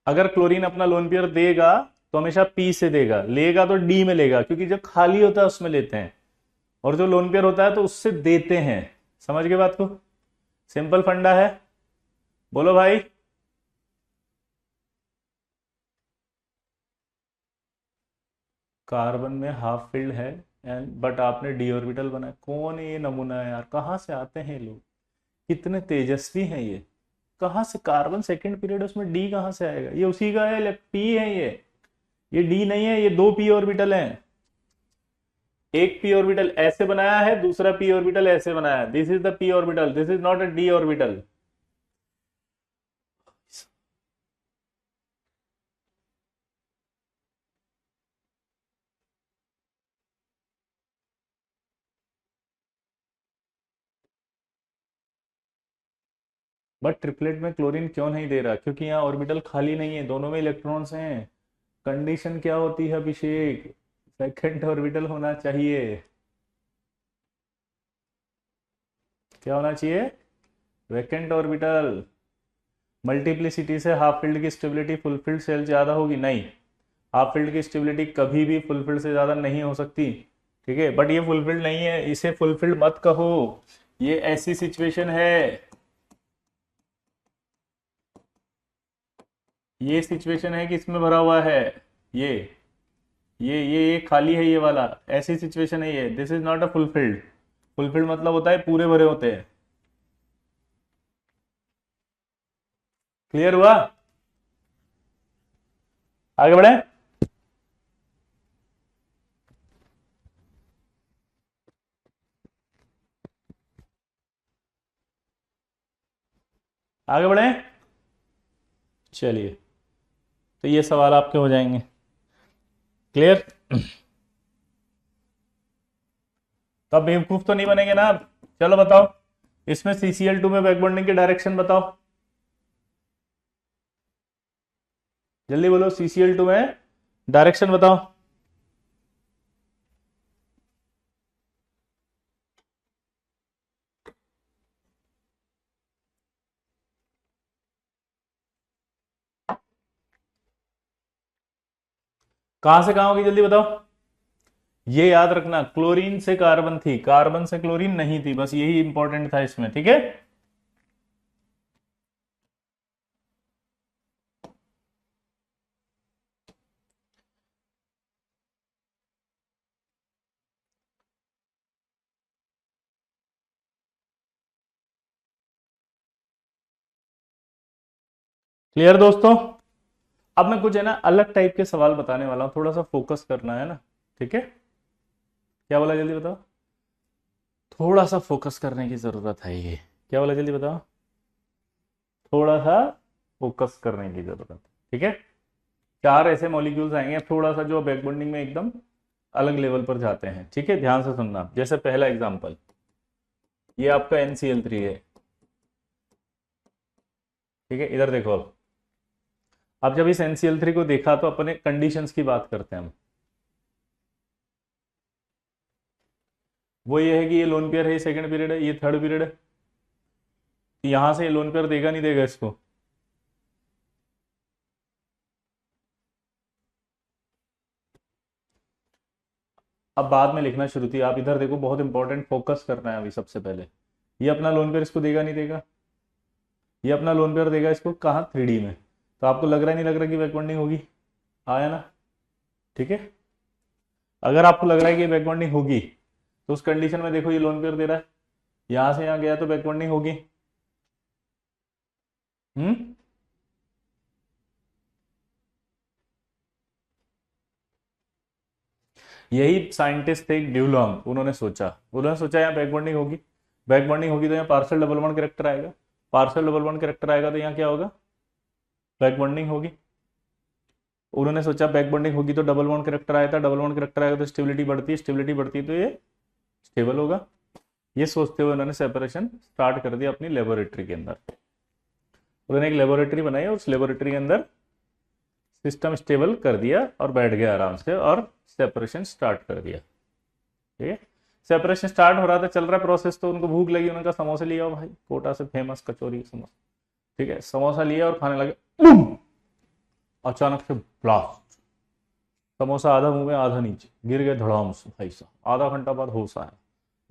अगर क्लोरीन अपना लोन पेयर देगा तो हमेशा पी से देगा, लेगा तो डी में लेगा, क्योंकि जो खाली होता है उसमें लेते हैं, और जो लोन पेयर होता है तो उससे देते हैं। समझ गए बात को, सिंपल फंडा है। बोलो भाई, कार्बन में हाफ फिल्ड है एंड बट आपने डी ऑर्बिटल बनाया। कौन है ये नमूना है यार, कहाँ से आते हैं लोग, कितने तेजस्वी हैं ये। कहाँ से कार्बन सेकंड पीरियड, उसमें डी कहाँ से आएगा, ये उसी का है, पी है ये डी नहीं है, ये दो पी ऑर्बिटल हैं। एक पी ऑर्बिटल ऐसे बनाया है, दूसरा पी ऑर्बिटल ऐसे बनाया है, this is the P orbital, this is not a D orbital. But triplet में क्लोरीन क्यों नहीं दे रहा, क्योंकि यहाँ ऑर्बिटल खाली नहीं है, दोनों में इलेक्ट्रॉन्स हैं। कंडीशन क्या होती है अभिषेक, सेकंड ऑर्बिटल होना चाहिए। क्या होना चाहिए, वैकेंट ऑर्बिटल। मल्टीप्लिसिटी से हाफ फील्ड की स्टेबिलिटी फुलफिल्ड सेल ज्यादा होगी, नहीं। हाफ फील्ड की स्टेबिलिटी कभी भी फुलफिल्ड से ज्यादा नहीं हो सकती। ठीक है, बट ये फुलफिल्ड नहीं है, इसे फुलफिल्ड मत कहो। ये ऐसी सिचुएशन है, ये सिचुएशन है कि इसमें भरा हुआ है, ये ये खाली है, ये वाला ऐसी सिचुएशन है ये, this is not a fulfilled. Fulfilled मतलब होता है पूरे भरे होते हैं। क्लियर हुआ, आगे बढ़े। आगे बढ़े, चलिए। तो ये सवाल आपके हो जाएंगे। क्लियर। तो अब बेवकूफ तो नहीं बनेंगे ना आप। चलो बताओ, इसमें CCl2 में बैक बॉन्डिंग की डायरेक्शन बताओ, जल्दी बोलो, CCl2 में डायरेक्शन बताओ। कहां से कहां होगी, जल्दी बताओ। ये याद रखना, क्लोरीन से कार्बन थी, कार्बन से क्लोरीन नहीं थी, बस यही इंपॉर्टेंट था इसमें, ठीक है। क्लियर दोस्तों। अब मैं कुछ है ना अलग टाइप के सवाल बताने वाला हूं, थोड़ा सा फोकस करना है ना, ठीक है। क्या बोला, जल्दी बताओ। थोड़ा सा फोकस करने की जरूरत है, ये क्या बोला, जल्दी बताओ। थोड़ा सा फोकस करने की जरूरत है, ठीक है। चार ऐसे मॉलिक्यूल्स आएंगे थोड़ा सा जो बैक बॉन्डिंग में एकदम अलग लेवल पर जाते हैं, ठीक है। ध्यान से सुनना, जैसे पहला एग्जांपल, ये आपका NCl3 है, ठीक है। इधर देखो, अब जब इस NCl3 को देखा तो अपने कंडीशंस की बात करते हैं हम। वो ये है कि ये लोन पेयर है, ये सेकंड पीरियड है, ये थर्ड पीरियड है। यहां से ये लोन पेयर देगा नहीं देगा इसको, अब बाद में लिखना शुरू थी। आप इधर देखो, बहुत इंपॉर्टेंट, फोकस करना है अभी सबसे पहले। ये अपना लोन पेयर इसको देगा नहीं देगा, ये अपना लोन पेयर देगा इसको कहाँ, 3D में। तो आपको लग रहा है नहीं लग रहा कि बैक बॉन्डिंग होगी, आया ना, ठीक है। अगर आपको लग रहा है कि बैक बॉन्डिंग होगी तो उस कंडीशन में देखो, ये लोन पेयर दे रहा है, यहां से यहां गया तो बैक बॉन्डिंग होगी। हम्म। यही साइंटिस्ट थे ड्यूलॉन्ग, उन्होंने सोचा यहाँ बैक बॉन्डिंग होगी, बैक बॉन्डिंग होगी तो यहाँ पार्शियल डबल बॉन्ड कैरेक्टर आएगा, पार्शियल डबल बॉन्ड कैरेक्टर आएगा तो यहाँ क्या होगा, बैक बॉन्डिंग होगी। उन्होंने सोचा बैक बॉन्डिंग होगी तो डबल बॉन्ड कैरेक्टर आया था, डबल बॉन्ड कैरेक्टर आएगा तो स्टेबिलिटी बढ़ती है, स्टेबिलिटी बढ़ती है तो ये स्टेबल होगा। ये सोचते हुए उन्होंने सेपरेशन स्टार्ट कर दिया अपनी लेबोरेटरी के अंदर। उन्होंने एक लेबोरेटरी बनाई और उस लेबोरेटरी के अंदर सिस्टम स्टेबल कर दिया और बैठ गया आराम से और सेपरेशन स्टार्ट कर दिया, ठीक है। सेपरेशन स्टार्ट हो रहा था, चल रहा प्रोसेस, तो उनको भूख लगी, उनका समोसा लिया भाई, कोटा से फेमस कचौरी समोसा, ठीक है। समोसा लिया और खाने लगे, बूम! अचानक से ब्लास्ट, समोसा आधा मुंह में आधा नीचे, गिर गए धड़ाम से भाई साहब। आधा घंटा बाद होश आया,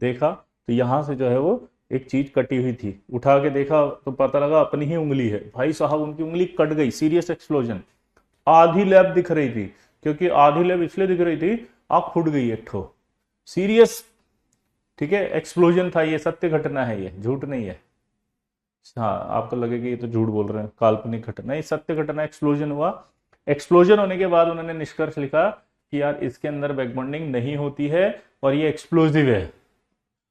देखा तो यहां से जो है वो एक चीज कटी हुई थी, उठा के देखा तो पता लगा अपनी ही उंगली है भाई साहब, उनकी उंगली कट गई, सीरियस एक्सप्लोजन। आधी लैब दिख रही थी, क्योंकि आधी लैब इसलिए दिख रही थी, आग फूट गई एक ठो, सीरियस, ठीक है, एक्सप्लोजन था। ये सत्य घटना है, ये झूठ नहीं है। हाँ, आपको लगेगा ये तो झूठ बोल रहे हैं, काल्पनिक घटना, ये सत्य घटना, एक्सप्लोजन हुआ। एक्सप्लोजन होने के बाद उन्होंने निष्कर्ष लिखा कि यार इसके अंदर बैक बॉन्डिंग नहीं होती है और ये एक्सप्लोजिव है।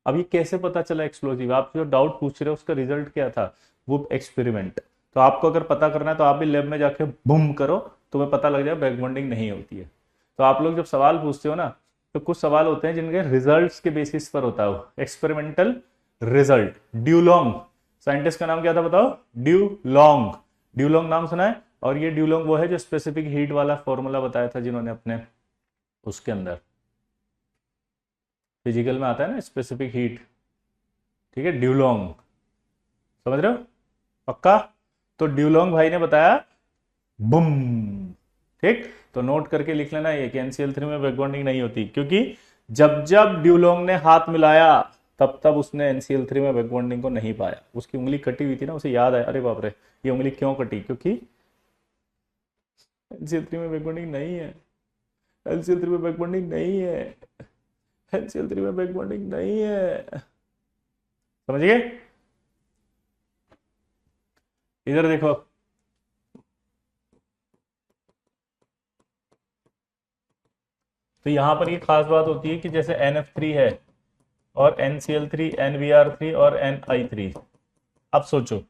अब ये कैसे पता चला एक्सप्लोजिव, आप जो डाउट पूछ रहे हो उसका रिजल्ट क्या था, वो एक्सपेरिमेंट। तो आपको अगर पता करना है तो आप भी लैब में जाके बूम करो, तुम्हें पता लग जाए बैक बॉन्डिंग नहीं होती है। तो आप लोग जब सवाल पूछते हो ना, तो कुछ सवाल होते हैं जिनके रिजल्ट्स के बेसिस पर होता है एक्सपेरिमेंटल रिजल्ट। ड्यूलोंग, साइंटिस्ट का नाम क्या था बताओ, ड्यूलोंग, ड्यूलोंग नाम सुना है। और ये ड्यूलोंग वो है जो स्पेसिफिक हीट वाला फॉर्मूला बताया था जिन्होंने अपने उसके अंदर, फिजिकल में आता है ना स्पेसिफिक हीट, ठीक है, ड्यूलोंग, समझ रहे हो पक्का। तो ड्यूलोंग भाई ने बताया, बुम, ठीक। तो नोट करके लिख लेना ये कि NCl3 में बैक बॉन्डिंग नहीं होती, क्योंकि जब जब ड्यूलोंग ने हाथ मिलाया तब तब उसने NCl3 में बैक बॉन्डिंग को नहीं पाया। उसकी उंगली कटी हुई थी ना, उसे याद आया, अरे बाप रे ये उंगली क्यों कटी, क्योंकि NCl3 में बैक बॉन्डिंग नहीं है, NCl3 में बैक बॉन्डिंग नहीं है, NCl3 में बैक बॉन्डिंग नहीं है, समझिए। इधर देखो, तो यहां पर ये खास बात होती है कि जैसे NF3 है और NCl3, NBr3 और Ni3। अब सोचो,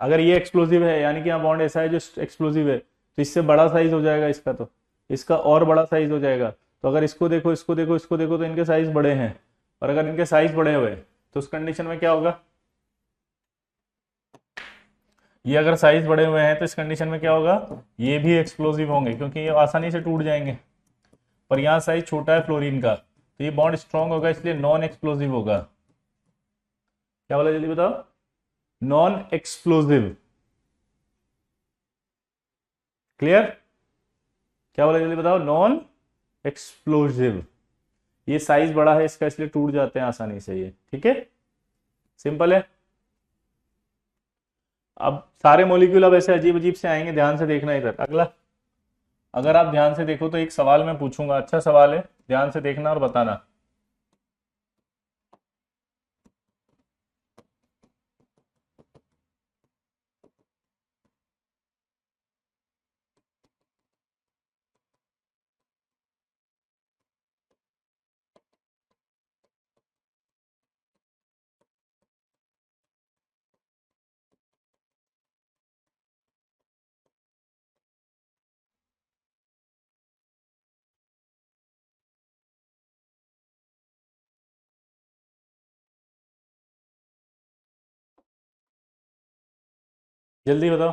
अगर ये एक्सप्लोजिव है, यानी कि यहाँ बॉन्ड ऐसा है जो एक्सप्लोजिव है, तो इससे बड़ा साइज हो जाएगा इसका, तो इसका और बड़ा साइज हो जाएगा। तो अगर इसको देखो, इसको देखो, इसको देखो, तो इनके साइज बड़े हैं। और अगर इनके साइज बड़े हुए तो उस कंडीशन में क्या होगा, ये अगर साइज बड़े हुए हैं तो इस कंडीशन में क्या होगा, ये भी एक्सप्लोसिव होंगे क्योंकि ये आसानी से टूट जाएंगे। पर यहाँ साइज छोटा है फ्लोरीन का तो ये बॉन्ड स्ट्रांग होगा, इसलिए नॉन एक्सप्लोसिव होगा। क्या बोला जल्दी बताओ, नॉन एक्सप्लोसिव। क्लियर, क्या बोला जल्दी बताओ, नॉन एक्सप्लोसिव। ये साइज बड़ा है इसका इसलिए टूट जाते हैं आसानी से ये, ठीक है, सिंपल है। अब सारे मॉलिक्यूल अब ऐसे अजीब अजीब से आएंगे, ध्यान से देखना इधर। अगला, अगर आप ध्यान से देखो तो एक सवाल मैं पूछूंगा, अच्छा सवाल है, ध्यान से देखना और बताना। जल्दी बताओ,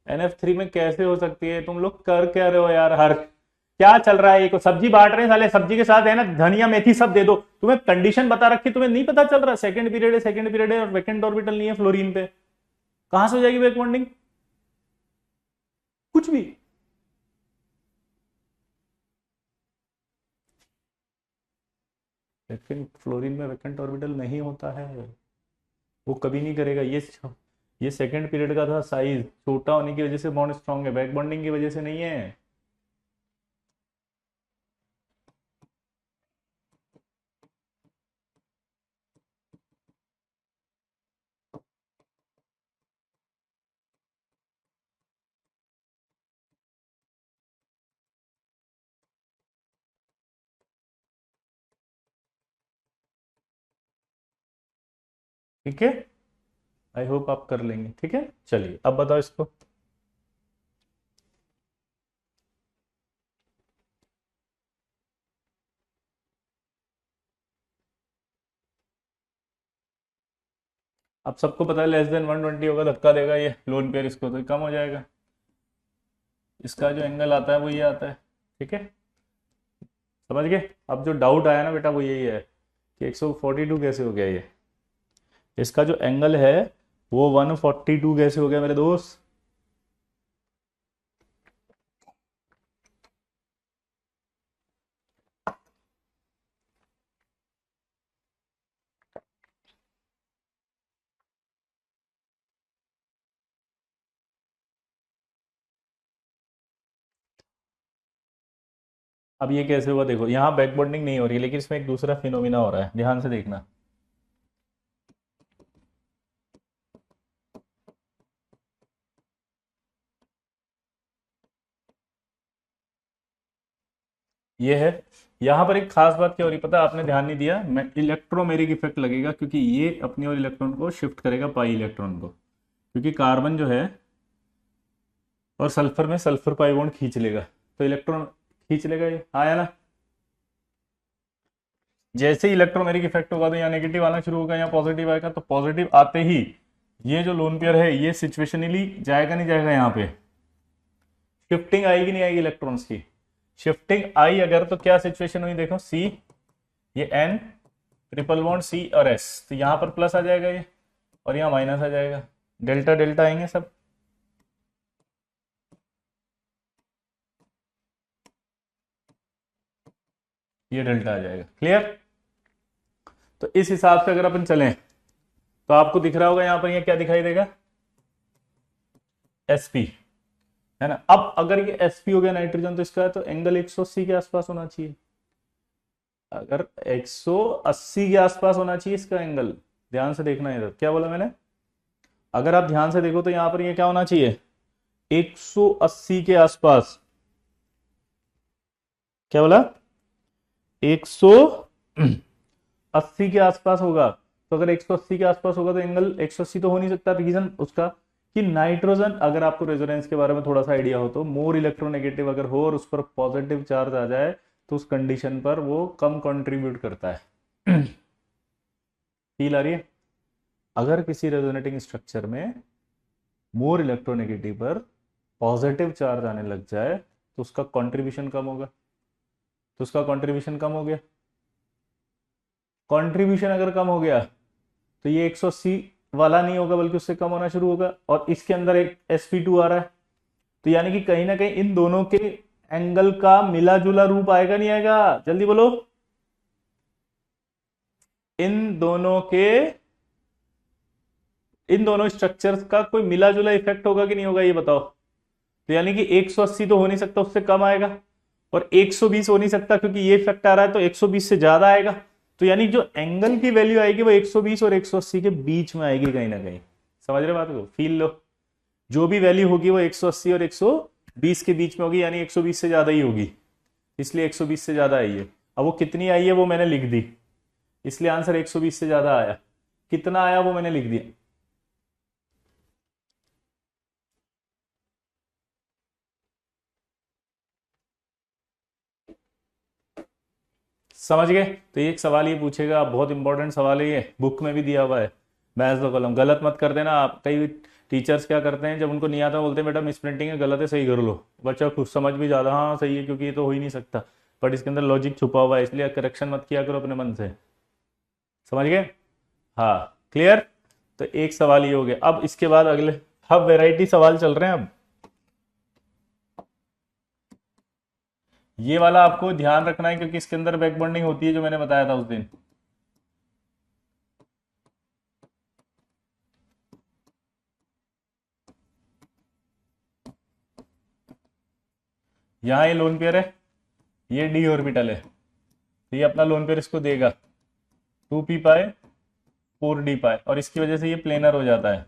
NF3 में कैसे हो सकती है, तुम लोग कर क्या रहे हो यार, हर क्या चल रहा है, ये को सब्जी बांट रहे हैं साले, सब्जी के साथ है ना धनिया मेथी सब दे दो, तुम्हें कंडीशन बता रखी, तुम्हें नहीं पता चल रहा, सेकंड पीरियड है, सेकंड पीरियड है और वैकेंट ऑर्बिटल नहीं है फ्लोरीन पे, कहां से हो जाएगी बैक बॉन्डिंग, कुछ भी। लेकिन फ्लोरीन में वैकेंट ऑर्बिटल नहीं होता है, वो कभी नहीं करेगा। ये सेकंड पीरियड का था, साइज छोटा होने की वजह से बॉन्ड स्ट्रांग है, बैक बॉन्डिंग की वजह से नहीं है। ठीक है, आई होप आप कर लेंगे, ठीक है, चलिए अब बताओ इसको। अब सबको पता है लेस देन 120 होगा, धक्का देगा ये लोन पेयर, इसको तो कम हो जाएगा, इसका जो एंगल आता है वो ये आता है, ठीक है, समझ गए। अब जो डाउट आया ना बेटा वो यही है कि 142 कैसे हो गया, ये इसका जो एंगल है वो 142 कैसे हो गया मेरे दोस्त। अब ये कैसे हुआ देखो, यहाँ बैक बॉन्डिंग नहीं हो रही है लेकिन इसमें एक दूसरा फिनोमिना हो रहा है, ध्यान से देखना। ये है, यहाँ पर एक खास बात क्या हो रही पता है, आपने ध्यान नहीं दिया, मैं इलेक्ट्रोमेरिक इफेक्ट लगेगा क्योंकि ये अपनी और इलेक्ट्रॉन को शिफ्ट करेगा पाई इलेक्ट्रॉन को, क्योंकि कार्बन जो है और सल्फर में सल्फर पाई बॉन्ड खींच लेगा, तो इलेक्ट्रॉन खींच लेगा, ये आया ना। जैसे ही इलेक्ट्रोमेरिक इफेक्ट होगा तो यहाँ नेगेटिव आना शुरू होगा, यहाँ पॉजिटिव आएगा, तो पॉजिटिव आते ही ये जो लोन पेयर है ये सिचुएशनली जाएगा नहीं जाएगा, यहाँ पे शिफ्टिंग आएगी नहीं आएगी इलेक्ट्रॉन्स की, शिफ्टिंग आई अगर तो क्या सिचुएशन हुई देखो, सी ये एन ट्रिपल बॉन्ड सी और एस, तो यहाँ पर प्लस आ जाएगा ये और यहाँ माइनस आ जाएगा, डेल्टा डेल्टा आएंगे सब, ये डेल्टा आ जाएगा, क्लियर। तो इस हिसाब से अगर अपन चलें तो आपको दिख रहा होगा यहाँ पर ये क्या दिखाई देगा, sp, है ना। अब अगर ये sp हो गया नाइट्रोजन तो इसका तो एंगल 180 के आसपास होना चाहिए, अगर 180 के आसपास होना चाहिए इसका एंगल, ध्यान से देखना इधर क्या बोला मैंने, अगर आप ध्यान से देखो तो यहां पर ये क्या होना चाहिए 180 के आसपास, क्या बोला 180 के आसपास होगा, तो अगर 180 के आसपास होगा तो एंगल 180 तो हो नहीं सकता, रीजन उसका कि नाइट्रोजन, अगर आपको रेजोनेंस के बारे में थोड़ा सा आइडिया हो तो मोर इलेक्ट्रोनेगेटिव अगर हो और उस पर पॉजिटिव चार्ज आ जाए तो उस कंडीशन पर वो कम कंट्रीब्यूट करता है। फील आ रही है? अगर किसी रेजोनेटिंग स्ट्रक्चर में मोर इलेक्ट्रोनेगेटिव पर पॉजिटिव चार्ज आने लग जाए तो उसका कंट्रीब्यूशन कम होगा, तो उसका कंट्रीब्यूशन कम हो गया। कंट्रीब्यूशन अगर कम हो गया तो ये 180 वाला नहीं होगा बल्कि उससे कम होना शुरू होगा, और इसके अंदर एक sp2 आ रहा है, तो यानी कि कहीं ना कहीं इन दोनों के एंगल का मिला जुला रूप आएगा नहीं आएगा? जल्दी बोलो। इन दोनों के इन दोनों स्ट्रक्चर्स का कोई मिला जुला इफेक्ट होगा कि नहीं होगा, ये बताओ। तो यानी कि 180 तो हो नहीं सकता, उससे कम आएगा, और 120 हो नहीं सकता क्योंकि ये इफेक्ट आ रहा है, तो 120 से ज्यादा आएगा। तो यानी जो एंगल की वैल्यू आएगी वो 120 और 180 के बीच में आएगी कहीं ना कहीं। समझ रहे बात को? Feel low. जो भी वैल्यू होगी वो 180 और 120 के बीच में होगी, यानी 120 से ज्यादा ही होगी, इसलिए 120 से ज्यादा आई है। अब वो कितनी आई है वो मैंने लिख दी, इसलिए आंसर 120 से ज्यादा आया। कितना आया वो मैंने लिख दिया। समझ गए? तो एक सवाल ये पूछेगा, बहुत इंपॉर्टेंट सवाल है, ये बुक में भी दिया हुआ है। बैच दो कलम गलत मत कर देना आप। कई टीचर्स क्या करते हैं, जब उनको नहीं आता बोलते हैं बेटा मिस प्रिंटिंग है, गलत है, सही कर लो। बच्चा खुद समझ भी ज्यादा हाँ सही है क्योंकि ये तो हो ही नहीं सकता, बट इसके अंदर लॉजिक छुपा हुआ है, इसलिए करेक्शन मत किया करो अपने मन से। समझ गए? हाँ, क्लियर। तो एक सवाल ये हो गया। अब इसके बाद अगले अब वेराइटी सवाल चल रहे हैं। अब ये वाला आपको ध्यान रखना है क्योंकि इसके अंदर बैक बॉन्डिंग होती है, जो मैंने बताया था उस दिन। यहाँ ये लोन पेयर है, ये डी ऑर्बिटल है, तो ये अपना लोन पेयर इसको देगा 2p पाई 4d पाई, और इसकी वजह से ये प्लेनर हो जाता है।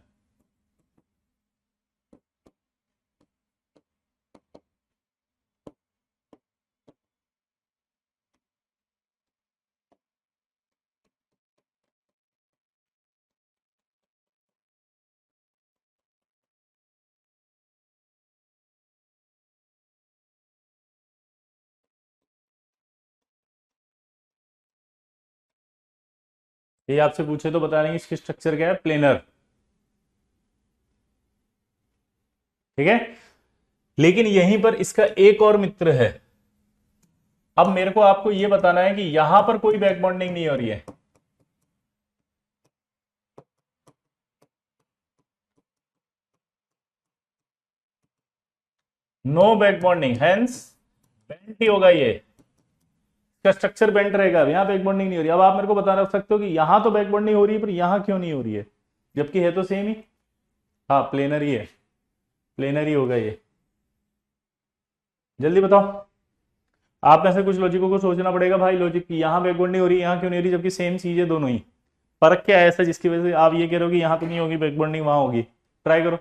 ये आपसे पूछे तो बता देंगे इसकी स्ट्रक्चर क्या है, प्लेनर। ठीक है, लेकिन यहीं पर इसका एक और मित्र है। अब मेरे को आपको यह बताना है कि यहां पर कोई बैक बॉन्डिंग नहीं हो रही है। No back bonding, hence bent ही होगा ये, इसका स्ट्रक्चर बेंट रहेगा। अब यहां बैक बॉन्डिंग नहीं हो रही। अब आप मेरे को बता सकते हो कि यहां तो बैक बॉन्डिंग हो रही है पर यहां क्यों नहीं हो रही है, जबकि है तो सेम ही। हाँ, प्लेनर ही है, प्लेनर ही होगा ये। जल्दी बताओ। आप में से कुछ लॉजिकों को सोचना पड़ेगा भाई, लॉजिक की यहां बैक बॉन्डिंग हो रही है यहां क्यों नहीं हो रही, जबकि सेम चीज है दोनों ही। फर्क क्या है ऐसा जिसकी वजह से आप ये कह रहे हो कि यहां तो नहीं होगी बैक बॉन्डिंग, वहां होगी? ट्राई करो,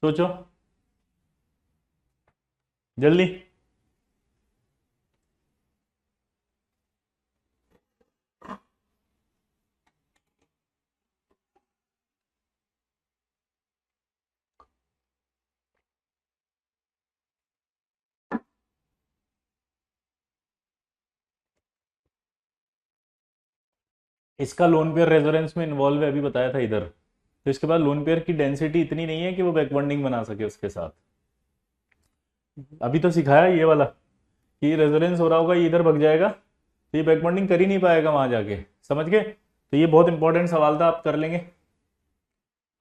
सोचो जल्दी। इसका लोन पेयर रेजोनेंस में इन्वॉल्व है, अभी बताया था इधर। तो इसके बाद लोन पेयर की डेंसिटी इतनी नहीं है कि वो बैक बॉन्डिंग बना सके उसके साथ। अभी तो सिखाया ये वाला कि रेजोनेंस हो रहा होगा, ये इधर भग जाएगा, तो ये बैक बॉन्डिंग कर ही नहीं पाएगा वहां जाके। समझ गए? तो ये बहुत इंपॉर्टेंट सवाल था, आप कर लेंगे।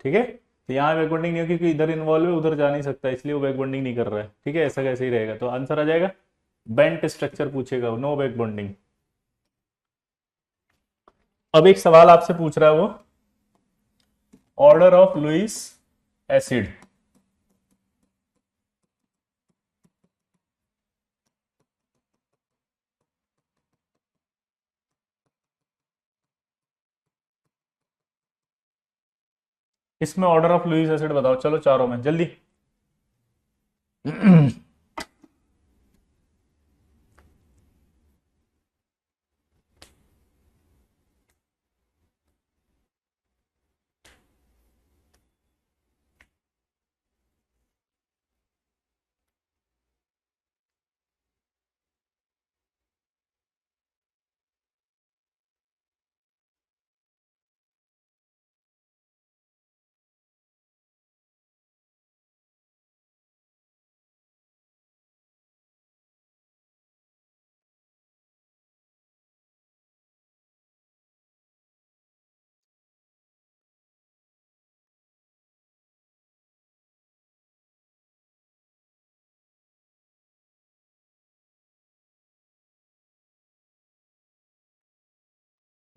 ठीक है, तो यहाँ बैक बॉन्डिंग नहीं होगी क्योंकि इधर इन्वॉल्व है, उधर जा नहीं सकता, इसलिए वो बैक बॉन्डिंग नहीं कर रहा है। ठीक है, ऐसा कैसे ही रहेगा, तो आंसर आ जाएगा बेंट स्ट्रक्चर पूछेगा, नो बैक बॉन्डिंग। अब एक सवाल आपसे पूछ रहा है वो, ऑर्डर ऑफ लुईस एसिड। इसमें ऑर्डर ऑफ लुईस एसिड बताओ, चलो चारों में जल्दी।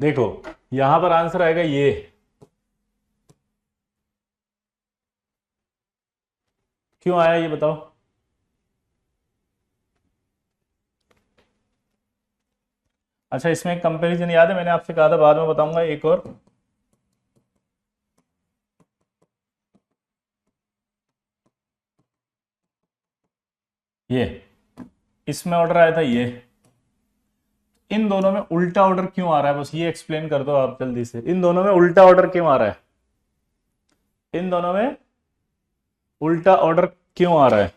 देखो यहां पर आंसर आएगा ये। क्यों आया ये बताओ। अच्छा इसमें एक कंपैरिजन याद है, मैंने आपसे कहा था बाद में बताऊंगा एक और। ये इसमें ऑर्डर आया था ये, इन दोनों में उल्टा ऑर्डर क्यों आ रहा है, बस ये एक्सप्लेन कर दो आप जल्दी से। इन दोनों में उल्टा ऑर्डर क्यों आ रहा है, इन दोनों में उल्टा ऑर्डर क्यों आ रहा है।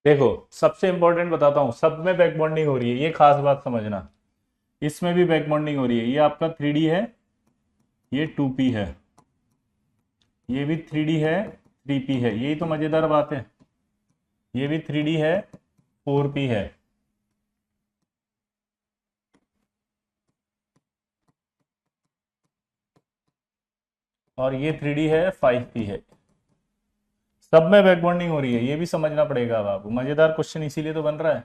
देखो सबसे इंपॉर्टेंट बताता हूं, सब में बैक बॉन्डिंग हो रही है, ये खास बात समझना। इसमें भी बैक बॉन्डिंग हो रही है, ये आपका 3D है, ये 2p है, ये भी 3D है 3p है, यही तो मजेदार बात है। ये भी 3D है 4p है, और ये 3D है 5p है। सब में बैक बॉन्डिंग हो रही है, ये भी समझना पड़ेगा अब आपको, मजेदार क्वेश्चन इसीलिए तो बन रहा है।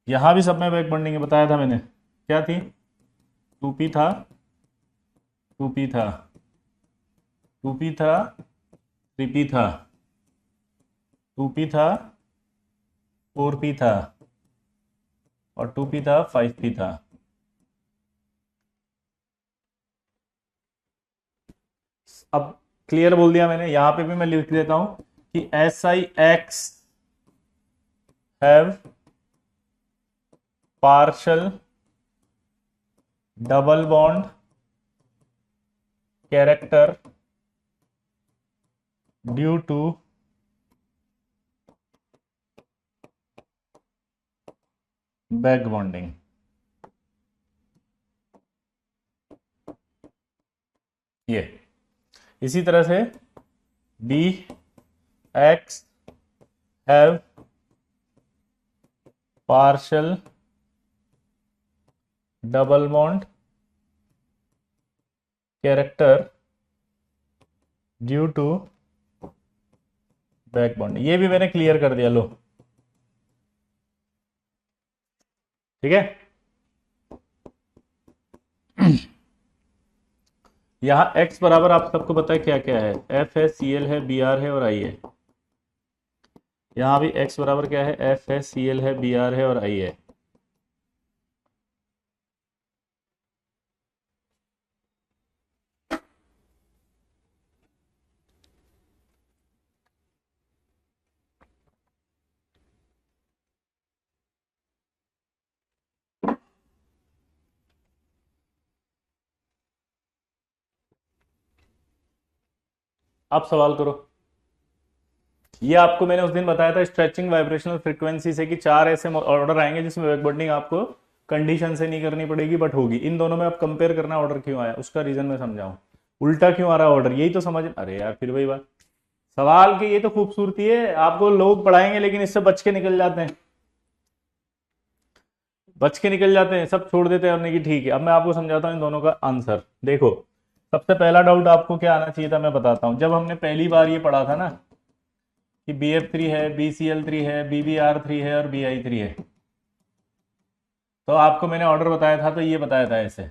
यहां भी सब में बैक बॉन्डिंग है, बताया था मैंने, क्या थी, 2p था, 2p था, 2p था, 3p था, 2p था, 4p था, और 2p था 5p था। अब क्लियर बोल दिया मैंने, यहां पे भी मैं लिख देता हूं कि SiX have partial double bond character due to back bonding. ये इसी तरह से BX have partial double bond character due to back bonding, ये भी मैंने क्लियर कर दिया, लो ठीक है। यहां x बराबर आप सबको पता है क्या क्या है, F है, Cl है, Br है और I है। यहां भी x बराबर क्या है, F है, Cl है, Br है और I है। आप सवाल करो। ये आपको मैंने उस दिन बताया था स्ट्रेचिंग वाइब्रेशनल फ्रीक्वेंसी से कि 4 ऐसे ऑर्डर आएंगे जिसमें बैक बॉन्डिंग आपको कंडीशन से नहीं करनी पड़ेगी बट होगी। इन दोनों में आप कंपेयर करना ऑर्डर क्यों आया, उसका रीजन मैं समझाऊं, उल्टा क्यों आ रहा है ऑर्डर, यही तो समझ। अरे यार फिर वही बात, सवाल की ये तो खूबसूरती है, आपको लोग पढ़ाएंगे लेकिन इससे बच के निकल जाते हैं, बच के निकल जाते हैं, सब छोड़ देते हैं और नहीं कि ठीक है। अब मैं आपको समझाता हूँ इन दोनों का आंसर। देखो सबसे पहला डाउट आपको क्या आना चाहिए था, मैं बताता हूँ। जब हमने पहली बार ये पढ़ा था ना कि BF3 है, BCl3 है, BBr3 है और BI3 है, तो आपको मैंने ऑर्डर बताया था, तो ये बताया था ऐसे।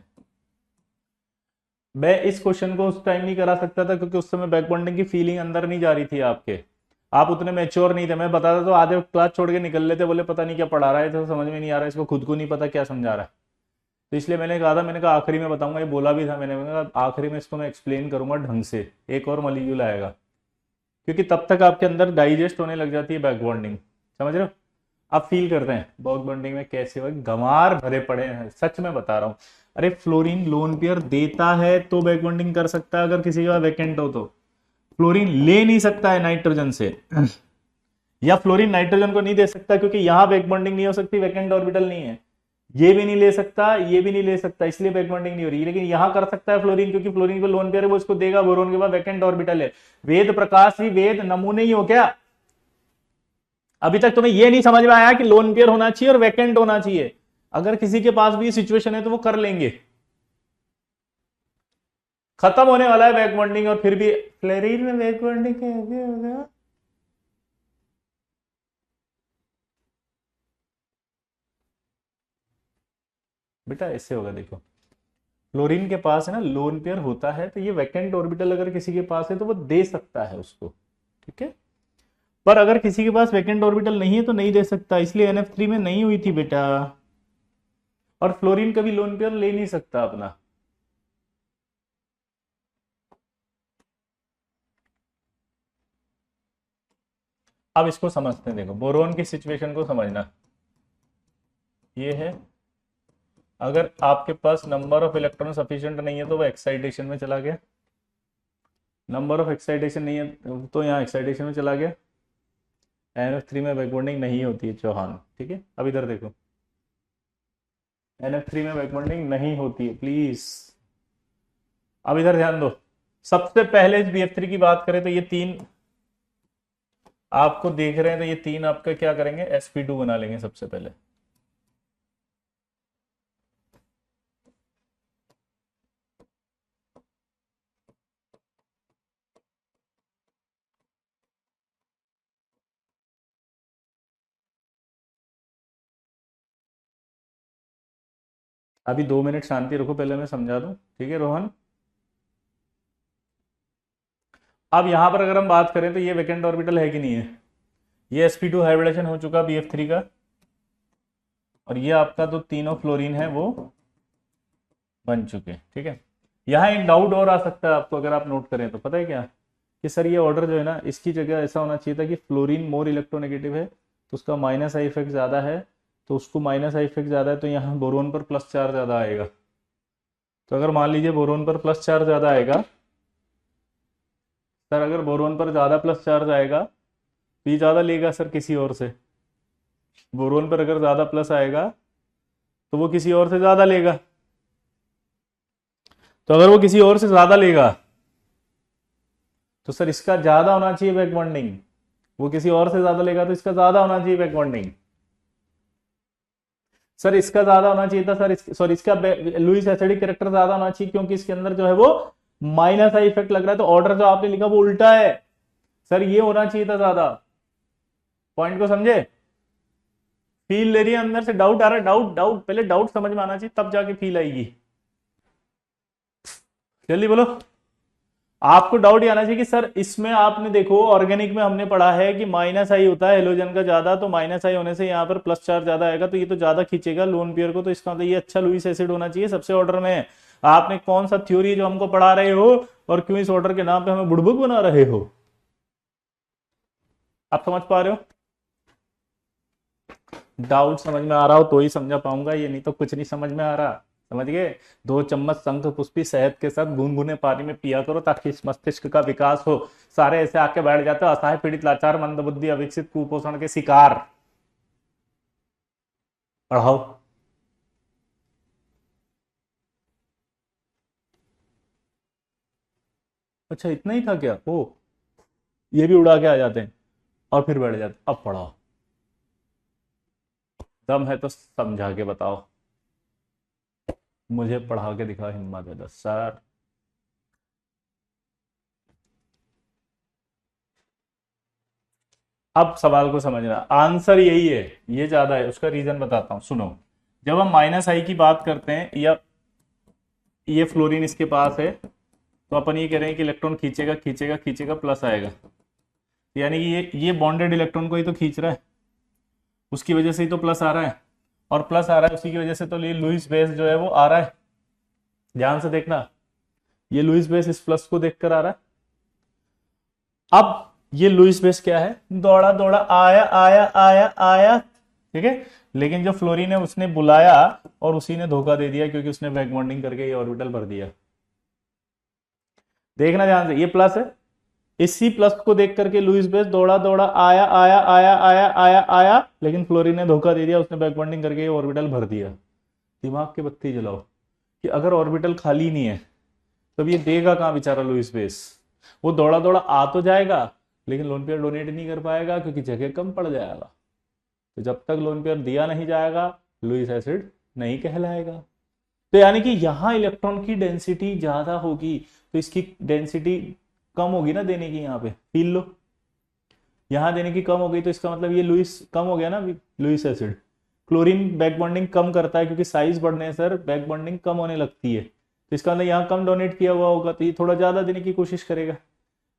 मैं इस क्वेश्चन को उस टाइम नहीं करा सकता था क्योंकि उस समय बैक बॉन्डिंग की फीलिंग अंदर नहीं जा रही थी आपके, आप उतने मैच्योर नहीं थे। मैं बताता तो आधे क्लास छोड़ के निकल लेते, बोले पता नहीं क्या पढ़ा रहा है, तो समझ में नहीं आ रहा है, इसको खुद को नहीं पता क्या समझा रहा है। तो इसलिए मैंने कहा था, मैंने कहा आखिरी में बताऊंगा, ये बोला भी था मैंने कहा आखिरी में इसको मैं एक्सप्लेन करूंगा ढंग से, एक और मॉलिक्यूल आएगा, क्योंकि तब तक आपके अंदर डाइजेस्ट होने लग जाती है बैक बॉन्डिंग, समझ रहे हो। आप फील करते हैं बैक बॉन्डिंग में कैसे हुआ, गंवार भरे पड़े हैं, सच में बता रहा हूं। अरे फ्लोरीन लोन पेयर देता है तो बैक बॉन्डिंग कर सकता है, अगर किसी का वैकेंट हो तो। फ्लोरीन ले नहीं सकता है नाइट्रोजन से, या फ्लोरीन नाइट्रोजन को नहीं दे सकता क्योंकि यहां बैक बॉन्डिंग नहीं हो सकती, वैकेंट ऑर्बिटल नहीं है। ये भी नहीं ले सकता, ये भी नहीं ले सकता, इसलिए बैक बॉन्डिंग नहीं हो रही। लेकिन यहां कर सकता है फ्लोरीन, क्योंकि फ्लोरीन को लोन पेयर है, वो इसको देगा, बोरोन के बाद वैकेंट ऑर्बिटल है। वेद प्रकाश ही वेद नमूने ही हो क्या? अभी तक तुम्हें ये नहीं समझ में आया कि लोन पेयर होना चाहिए और वैकेंट होना चाहिए। अगर किसी के पास भी सिचुएशन है तो वो कर लेंगे। खत्म होने वाला है बैक बॉन्डिंग, और फिर भी फ्लोरीन में बैक बॉन्डिंग कैसे होगा? बेटा ऐसे होगा, देखो फ्लोरीन के पास है ना लोन पेयर होता है, तो ये वैकेंट ऑर्बिटल अगर किसी के पास है तो वो दे सकता है उसको, ठीक है। पर अगर किसी के पास वैकेंट ऑर्बिटल नहीं है तो नहीं दे सकता, इसलिए NF3 में नहीं हुई थी बेटा। और फ्लोरीन कभी लोन पेयर ले नहीं सकता अपना। अब इसको समझते हैं, देखो बोरोन की सिचुएशन को समझना। ये है, अगर आपके पास नंबर ऑफ इलेक्ट्रॉन सफिशिएंट नहीं है तो वो एक्साइटेशन में चला गया, नंबर ऑफ एक्साइटेशन नहीं है तो यहाँ एक्साइटेशन में चला गया। NF3 में बैकबॉन्डिंग नहीं होती है चौहान, ठीक है। अब इधर देखो, NF3 में बैकबॉन्डिंग नहीं होती है, प्लीज। अब इधर ध्यान दो, सबसे पहले BF3 की बात करें तो ये तीन आपको देख रहे हैं, तो ये तीन आपका क्या करेंगे, sp2 बना लेंगे सबसे पहले। अभी 2 मिनट शांति रखो, पहले मैं समझा दूं, ठीक है रोहन। अब यहां पर अगर हम बात करें तो ये वैकेंट ऑर्बिटल है कि नहीं है, ये sp2 हाइब्रिडेशन हो चुका BF3 का, और ये आपका तो तीनों फ्लोरीन है वो बन चुके, ठीक है। यहाँ एक डाउट और आ सकता है आपको, अगर आप नोट करें तो, पता है क्या, कि सर ये ऑर्डर जो है ना, इसकी जगह ऐसा होना चाहिए था कि फ्लोरीन मोर इलेक्ट्रोनेगेटिव है तो उसका माइनस आई इफेक्ट ज्यादा है, तो उसको माइनस आई इफेक्ट ज्यादा है तो यहाँ बोरोन पर प्लस चार्ज ज्यादा आएगा। तो अगर मान लीजिए बोरोन पर प्लस चार्ज ज्यादा आएगा, सर अगर बोरोन पर ज्यादा प्लस चार्ज आएगा तो ये ज्यादा लेगा सर किसी और से। बोरोन पर अगर ज्यादा प्लस आएगा तो वो किसी और से ज्यादा लेगा, तो अगर वो किसी और से ज्यादा लेगा तो सर इसका ज्यादा होना चाहिए बैक बॉन्डिंग, वो किसी और से ज्यादा लेगा तो इसका ज्यादा होना चाहिए बैक बॉन्डिंग। सर इसका ज्यादा होना चाहिए था सर, सॉरी इसका लुईस एसिडिक कैरेक्टर ज्यादा होना चाहिए क्योंकि इसके अंदर जो है वो माइनस आई इफेक्ट लग रहा है, तो ऑर्डर जो आपने लिखा वो उल्टा है। सर ये होना चाहिए था ज्यादा। पॉइंट को समझे? फील ले रही है अंदर से, डाउट आ रहा है, डाउट डाउट, पहले डाउट समझ में आना चाहिए तब जाके फील आएगी। जल्दी बोलो। आपको डाउट ये आना चाहिए कि सर इसमें आपने देखो ऑर्गेनिक में हमने पढ़ा है कि माइनस आई होता है हेलोजन का ज्यादा, तो माइनस आई होने से यहाँ पर प्लस चार्ज ज्यादा आएगा, तो ये तो ज्यादा खींचेगा लोन पेयर को, तो इसका मतलब ये अच्छा लुईस एसिड होना चाहिए सबसे ऑर्डर में। आपने कौन सा थ्योरी जो हमको पढ़ा रहे हो, और क्यों इस ऑर्डर के नाम पे हमें बुड़बुक बना रहे हो? आप समझ पा रहे हो? डाउट समझ में आ रहा हो तो ही समझा पाऊंगा, ये नहीं तो कुछ नहीं समझ में आ रहा। समझ गए? 2 चम्मच शंख पुष्पी शहद के साथ गुनगुने पानी में पिया करो ताकि इस मस्तिष्क का विकास हो। सारे ऐसे आके बैठ जाते हो, असहाय पीड़ित लाचार मंदबुद्धि अविकसित कुपोषण के शिकार। पढ़ाओ। अच्छा इतना ही था क्या? ओ, ये भी उड़ा के आ जाते हैं और फिर बैठ जाते। अब पढ़ाओ, दम है तो समझा के बताओ, मुझे पढ़ा के दिखाओ, हिम्मत है तो सर। अब सवाल को समझना, आंसर यही है, ये ज्यादा है, उसका रीजन बताता हूं, सुनो। जब हम माइनस आई की बात करते हैं, या ये फ्लोरीन इसके पास है, तो अपन ये कह रहे हैं कि इलेक्ट्रॉन खींचेगा खींचेगा खींचेगा, प्लस आएगा, यानी कि ये बॉन्डेड इलेक्ट्रॉन को ही तो खींच रहा है, उसकी वजह से ही तो प्लस आ रहा है, और प्लस आ रहा है उसी की वजह से तो ये लुईस बेस जो है वो आ रहा है। ध्यान से देखना, ये लुईस बेस इस प्लस को देखकर आ रहा है। अब ये लुईस बेस क्या है, दौड़ा दौड़ा आया आया आया आया, ठीक है। लेकिन जो फ्लोरीन है उसने बुलाया और उसी ने धोखा दे दिया, क्योंकि उसने बैक बॉन्डिंग करके ये ऑर्बिटल भर दिया। देखना ध्यान से, ये प्लस है, इसी प्लस को देख करके लुईस बेस दौड़ा दौड़ा आया आया आया आया आया आया, लेकिन फ्लोरीन ने धोखा दे दिया, उसने बैक बॉन्डिंग करके ऑर्बिटल भर दिया। दिमाग की बत्ती जलाओ कि अगर ऑर्बिटल खाली नहीं है तब ये देगा कहां बेचारा लुईस बेस। वो दौड़ा दौड़ा आ तो जाएगा लेकिन लोन पेयर डोनेट नहीं कर पाएगा क्योंकि जगह कम पड़ जाएगा। तो जब तक लोन पेयर दिया नहीं जाएगा लुईस एसिड नहीं कहलाएगा। तो यानी कि यहां इलेक्ट्रॉन की डेंसिटी ज्यादा होगी तो इसकी डेंसिटी कम होगी ना देने की, यहाँ पे फील लो, यहां देने की कम हो गई तो इसका मतलब ये लुईस कम हो गया ना, Lewis acid. Chlorine back bonding कम करता है क्योंकि साइज बढ़ने से बैक बॉन्डिंग कम होने लगती है, तो इसका मतलब यहाँ कम डोनेट किया हुआ होगा तो ये थोड़ा ज्यादा देने की कोशिश करेगा।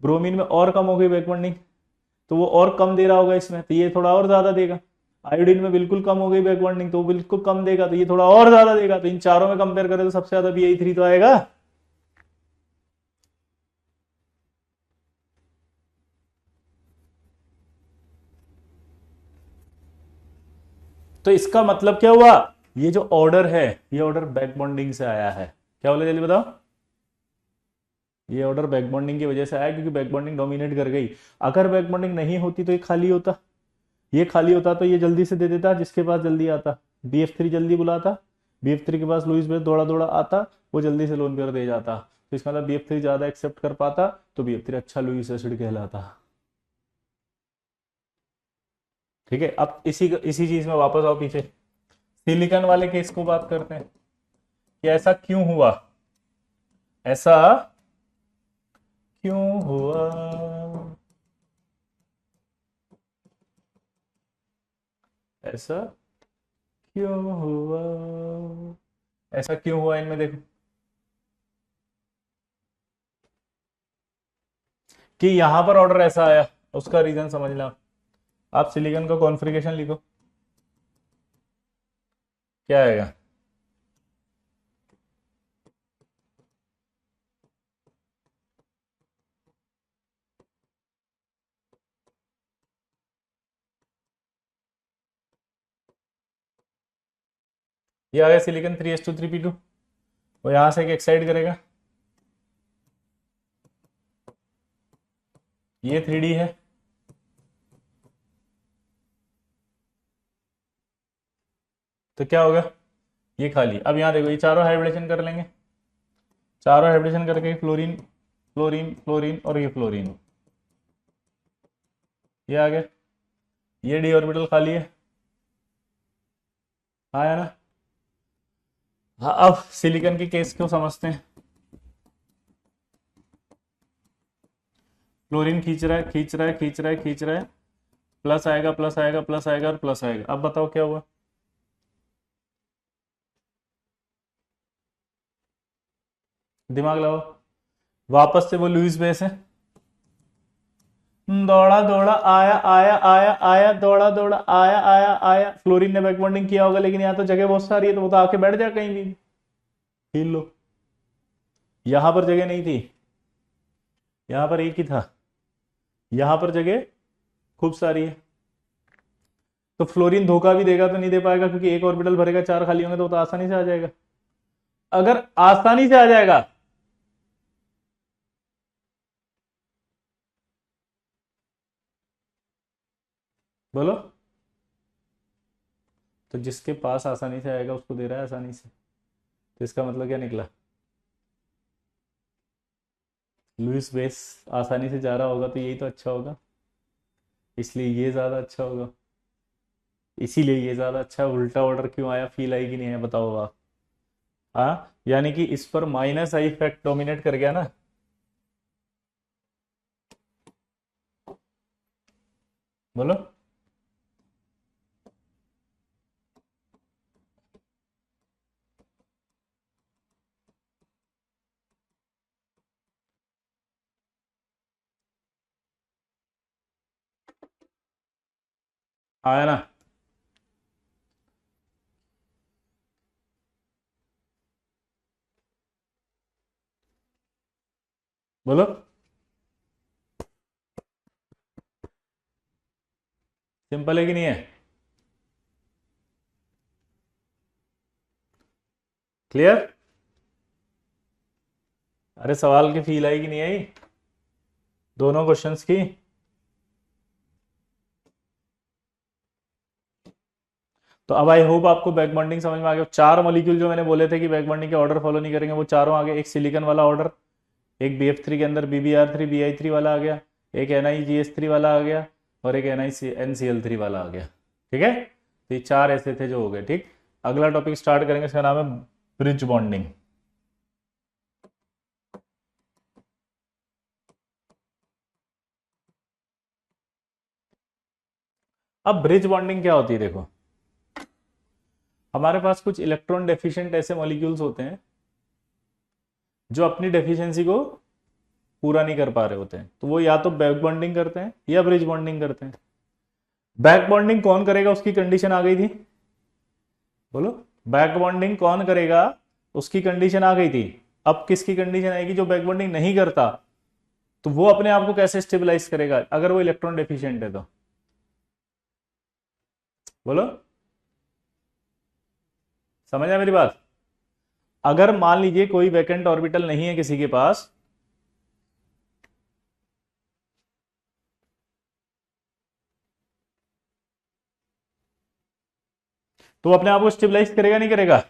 ब्रोमीन में और कम हो गई बैक बॉन्डिंग तो वो और कम दे रहा होगा इसमें, तो ये थोड़ा और ज्यादा देगा। आयोडीन में बिल्कुल कम हो गई बैक बॉन्डिंग तो वो बिल्कुल कम देगा, तो ये थोड़ा और ज्यादा देगा। तो इन चारों में कंपेयर करें तो सबसे ज्यादा Bl3 तो आएगा। तो इसका मतलब क्या हुआ, ये जो ऑर्डर है ये ऑर्डर बैक बॉन्डिंग से आया है। क्या बोले जल्दी बताओ, ये ऑर्डर बैक बॉन्डिंग की वजह से आया क्योंकि बैक बॉन्डिंग डोमिनेट कर गई। अगर बैक बॉन्डिंग नहीं होती तो ये खाली होता, ये खाली होता तो ये जल्दी से दे देता, जिसके पास जल्दी आता BF3 जल्दी बुलाता, BF3 के पास लुईस बेस दौड़ा दौड़ा आता, वो जल्दी से लोन पेयर दे जाता, तो इसका मतलब BF3 ज्यादा एक्सेप्ट कर पाता तो BF3 अच्छा लुईस एसिड कहलाता। ठीक है, अब इसी इसी चीज में वापस आओ पीछे, सिलिकॉन वाले केस को बात करते हैं कि ऐसा क्यों हुआ, ऐसा क्यों हुआ, ऐसा क्यों हुआ, ऐसा क्यों हुआ इनमें देखो कि यहां पर ऑर्डर ऐसा आया, उसका रीजन समझना। आप सिलिकॉन का कॉन्फ़िगरेशन लिखो, क्या आएगा, ये आ गया सिलिकॉन 3s2 3p2, वो यहां से एक एक्साइड करेगा, ये 3D है, तो क्या होगा, ये खाली। अब यहां देखो ये चारों हाइब्रिडेशन कर लेंगे, चारों हाइब्रिडेशन करके फ्लोरीन फ्लोरीन फ्लोरीन और ये फ्लोरीन, ये आ गया, ये डी ऑर्बिटल खाली है, आया ना। हाँ अब सिलिकॉन के केस को समझते हैं। फ्लोरीन खींच रहा है खींच रहा है खींच रहा है खींच रहा है, प्लस आएगा प्लस आएगा प्लस आएगा और प्लस आएगा। अब बताओ क्या हुआ, दिमाग लगाओ, वापस से वो लुईस बेस है, दौड़ा दौड़ा आया आया आया आया, दौड़ा दौड़ा आया आया आया, फ्लोरीन ने बैक बॉन्डिंग किया होगा लेकिन यहाँ तो जगह बहुत सारी है तो वो तो आके बैठ जाए कहीं भी, हिल लो। यहां पर जगह नहीं थी, यहां पर एक ही था, यहां पर जगह खूब सारी है, तो फ्लोरीन धोखा भी देगा तो नहीं दे पाएगा क्योंकि एक ऑर्बिटल भरेगा चार खाली होंगे तो वो तो आसानी से आ जाएगा। अगर आसानी से आ जाएगा बोलो, तो जिसके पास आसानी से आएगा उसको दे रहा है आसानी से, तो इसका मतलब क्या निकला, लुईस बेस आसानी से जा रहा होगा तो यही तो अच्छा होगा, इसलिए ये ज्यादा अच्छा होगा, इसीलिए ये ज्यादा अच्छा। उल्टा ऑर्डर क्यों आया, फील आई कि नहीं है बताओ आप। हाँ यानी कि इस पर माइनस आई इफेक्ट डोमिनेट कर गया ना, बोलो। आया ना, बोलो, सिंपल है कि नहीं है, क्लियर। अरे सवाल की फील आई कि नहीं आई, दोनों क्वेश्चंस की। तो अब आई होप आपको बैक बॉन्डिंग समझ में आ गया। चार मॉलिक्यूल जो मैंने बोले थे कि बैक बॉन्डिंग के ऑर्डर फॉलो नहीं करेंगे, वो चारों आ गए। एक सिलिकॉन वाला ऑर्डर, एक BF3 के अंदर BBr3 BI3 वाला आ गया, एक NiGS3 वाला आ गया, और एक NCl3 वाला आ गया। ठीक है, तो ये चार ऐसे थे जो हो गए। ठीक, अगला टॉपिक स्टार्ट करेंगे, इसका नाम है ब्रिज बॉन्डिंग। अब ब्रिज बॉन्डिंग क्या होती है, देखो हमारे पास कुछ इलेक्ट्रॉन डेफिशिएंट ऐसे मॉलिक्यूल्स होते हैं जो अपनी डेफिशिएंसी को पूरा नहीं कर पा रहे होते हैं, तो वो या तो बैक बॉन्डिंग करते हैं या ब्रिज बॉन्डिंग करते हैं। बैक बॉन्डिंग कौन करेगा, उसकी कंडीशन आ गई थी, बोलो। बैक बॉन्डिंग कौन करेगा, उसकी कंडीशन आ गई थी। अब किसकी कंडीशन आएगी, जो बैक बॉन्डिंग नहीं करता, तो वो अपने आप को कैसे स्टेबलाइज करेगा अगर वो इलेक्ट्रॉन डेफिशिएंट है तो, बोलो। समझ आया मेरी बात। अगर मान लीजिए कोई वैकेंट ऑर्बिटल नहीं है किसी के पास, तो वो अपने आप को स्टेबलाइज करेगा नहीं करेगा,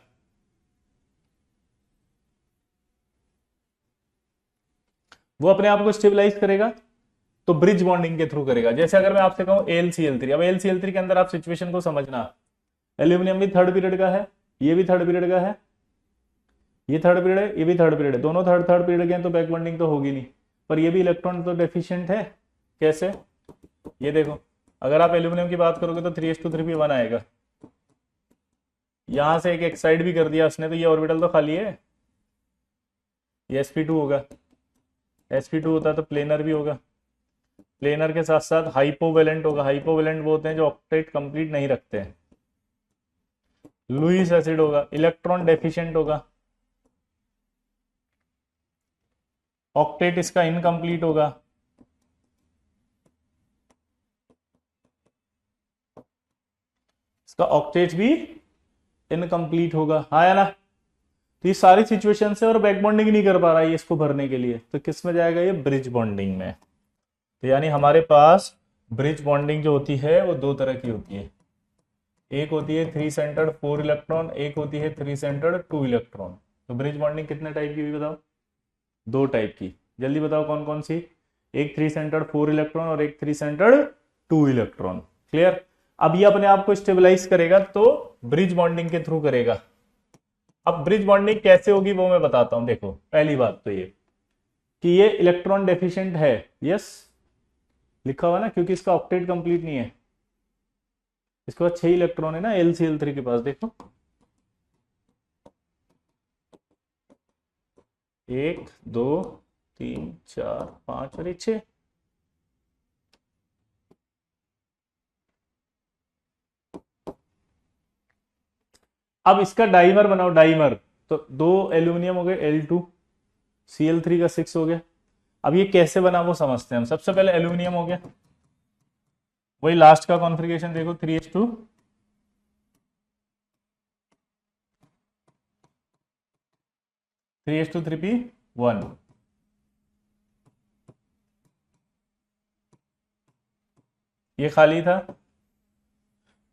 वो अपने आप को स्टेबलाइज करेगा तो ब्रिज बॉन्डिंग के थ्रू करेगा। जैसे अगर मैं आपसे कहूं AlCl3, अब AlCl3 के अंदर आप सिचुएशन को समझना। एल्यूमिनियम भी थर्ड पीरियड का है, ये भी थर्ड पीरियड का है, ये थर्ड पीरियड है, ये भी थर्ड पीरियड है, दोनों थर्ड थर्ड पीरियड के हैं, तो बैक बॉन्डिंग तो होगी नहीं। पर ये भी इलेक्ट्रॉन तो डेफिशिएंट है। कैसे, ये देखो, अगर आप एल्यूमिनियम की बात करोगे तो 3:3p1 आएगा। यहां से एक एक्साइड भी कर दिया उसने, तो ये ऑर्बिटल तो खाली है, ये sp2 होगा। sp2 होता तो प्लेनर भी होगा, प्लेनर के साथ साथ हाइपोवेलेंट होगा। हाइपोवेलेंट वो होते हैं जो ऑक्टेट कंप्लीट नहीं रखते हैं। लुईस एसिड होगा, इलेक्ट्रॉन डेफिशिएंट होगा, ऑक्टेट इसका इनकम्प्लीट होगा। इसका ऑक्टेट भी इनकम्प्लीट होगा, हाँ या ना। तो ये सारी सिचुएशन है और बैक बॉन्डिंग नहीं कर पा रहा है ये इसको भरने के लिए, तो किस में जाएगा, ये ब्रिज बॉन्डिंग में। तो यानी हमारे पास ब्रिज बॉन्डिंग जो होती है वो दो तरह की होती है। एक होती है 3 सेंटर्ड 4 इलेक्ट्रॉन, एक होती है 3 सेंटर्ड 2 इलेक्ट्रॉन। तो ब्रिज बॉन्डिंग कितने टाइप की हुई बताओ, दो टाइप की। जल्दी बताओ कौन कौन सी। एक 3 सेंटर्ड 4 इलेक्ट्रॉन और एक 3 सेंटर्ड 2 इलेक्ट्रॉन। क्लियर। अब ये अपने आप को स्टेबलाइज करेगा तो ब्रिज बॉन्डिंग के थ्रू करेगा। अब ब्रिज बॉन्डिंग कैसे होगी वो मैं बताता हूं। देखो पहली बात तो ये कि ये इलेक्ट्रॉन डेफिशिएंट है, यस लिखा हुआ ना, क्योंकि इसका ऑक्टेट कंप्लीट नहीं है। इसके बाद 6 इलेक्ट्रॉन है ना LCl3 के पास, देखो 1 2 3 4 5 और 6। अब इसका डाइमर बनाओ, डाइमर। तो दो एल्यूमिनियम हो गए L2, Cl3 का 6 हो गया। अब ये कैसे बना वो समझते हैं हम। सबसे पहले एल्यूमिनियम हो गया, वही लास्ट का कॉन्फ़िगरेशन देखो 3s2 3p1। ये खाली था,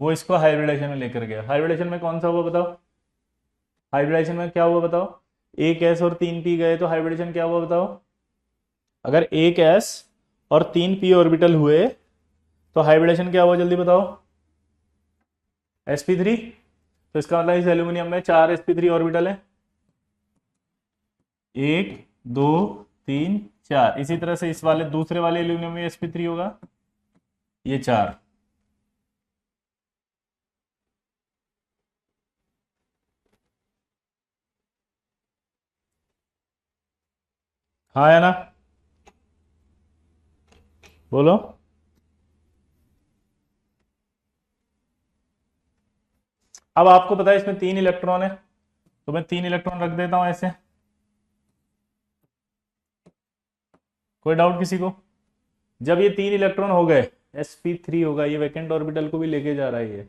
वो इसको हाइब्रिडेशन में लेकर गया। हाइब्रिडेशन में कौन सा हुआ बताओ, हाइब्रिडेशन में क्या हुआ बताओ। एक एस और 3p गए तो हाइब्रिडेशन क्या हुआ बताओ। अगर एक एस और 3p ऑर्बिटल हुए तो हाइब्रिडेशन क्या हुआ जल्दी बताओ, sp3। तो इसका मतलब इस एल्यूमिनियम में 4 sp3 ऑर्बिटल है, 1 2 3 4। इसी तरह से इस वाले दूसरे वाले एल्यूमिनियम में sp3 होगा, ये 4। हाँ है ना, बोलो। अब आपको पता है इसमें 3 इलेक्ट्रॉन है, तो मैं 3 इलेक्ट्रॉन रख देता हूं ऐसे। कोई डाउट किसी को। जब ये 3 इलेक्ट्रॉन हो गए, sp3 होगा, ये वैकेंट ऑर्बिटल को भी लेके जा रहा है,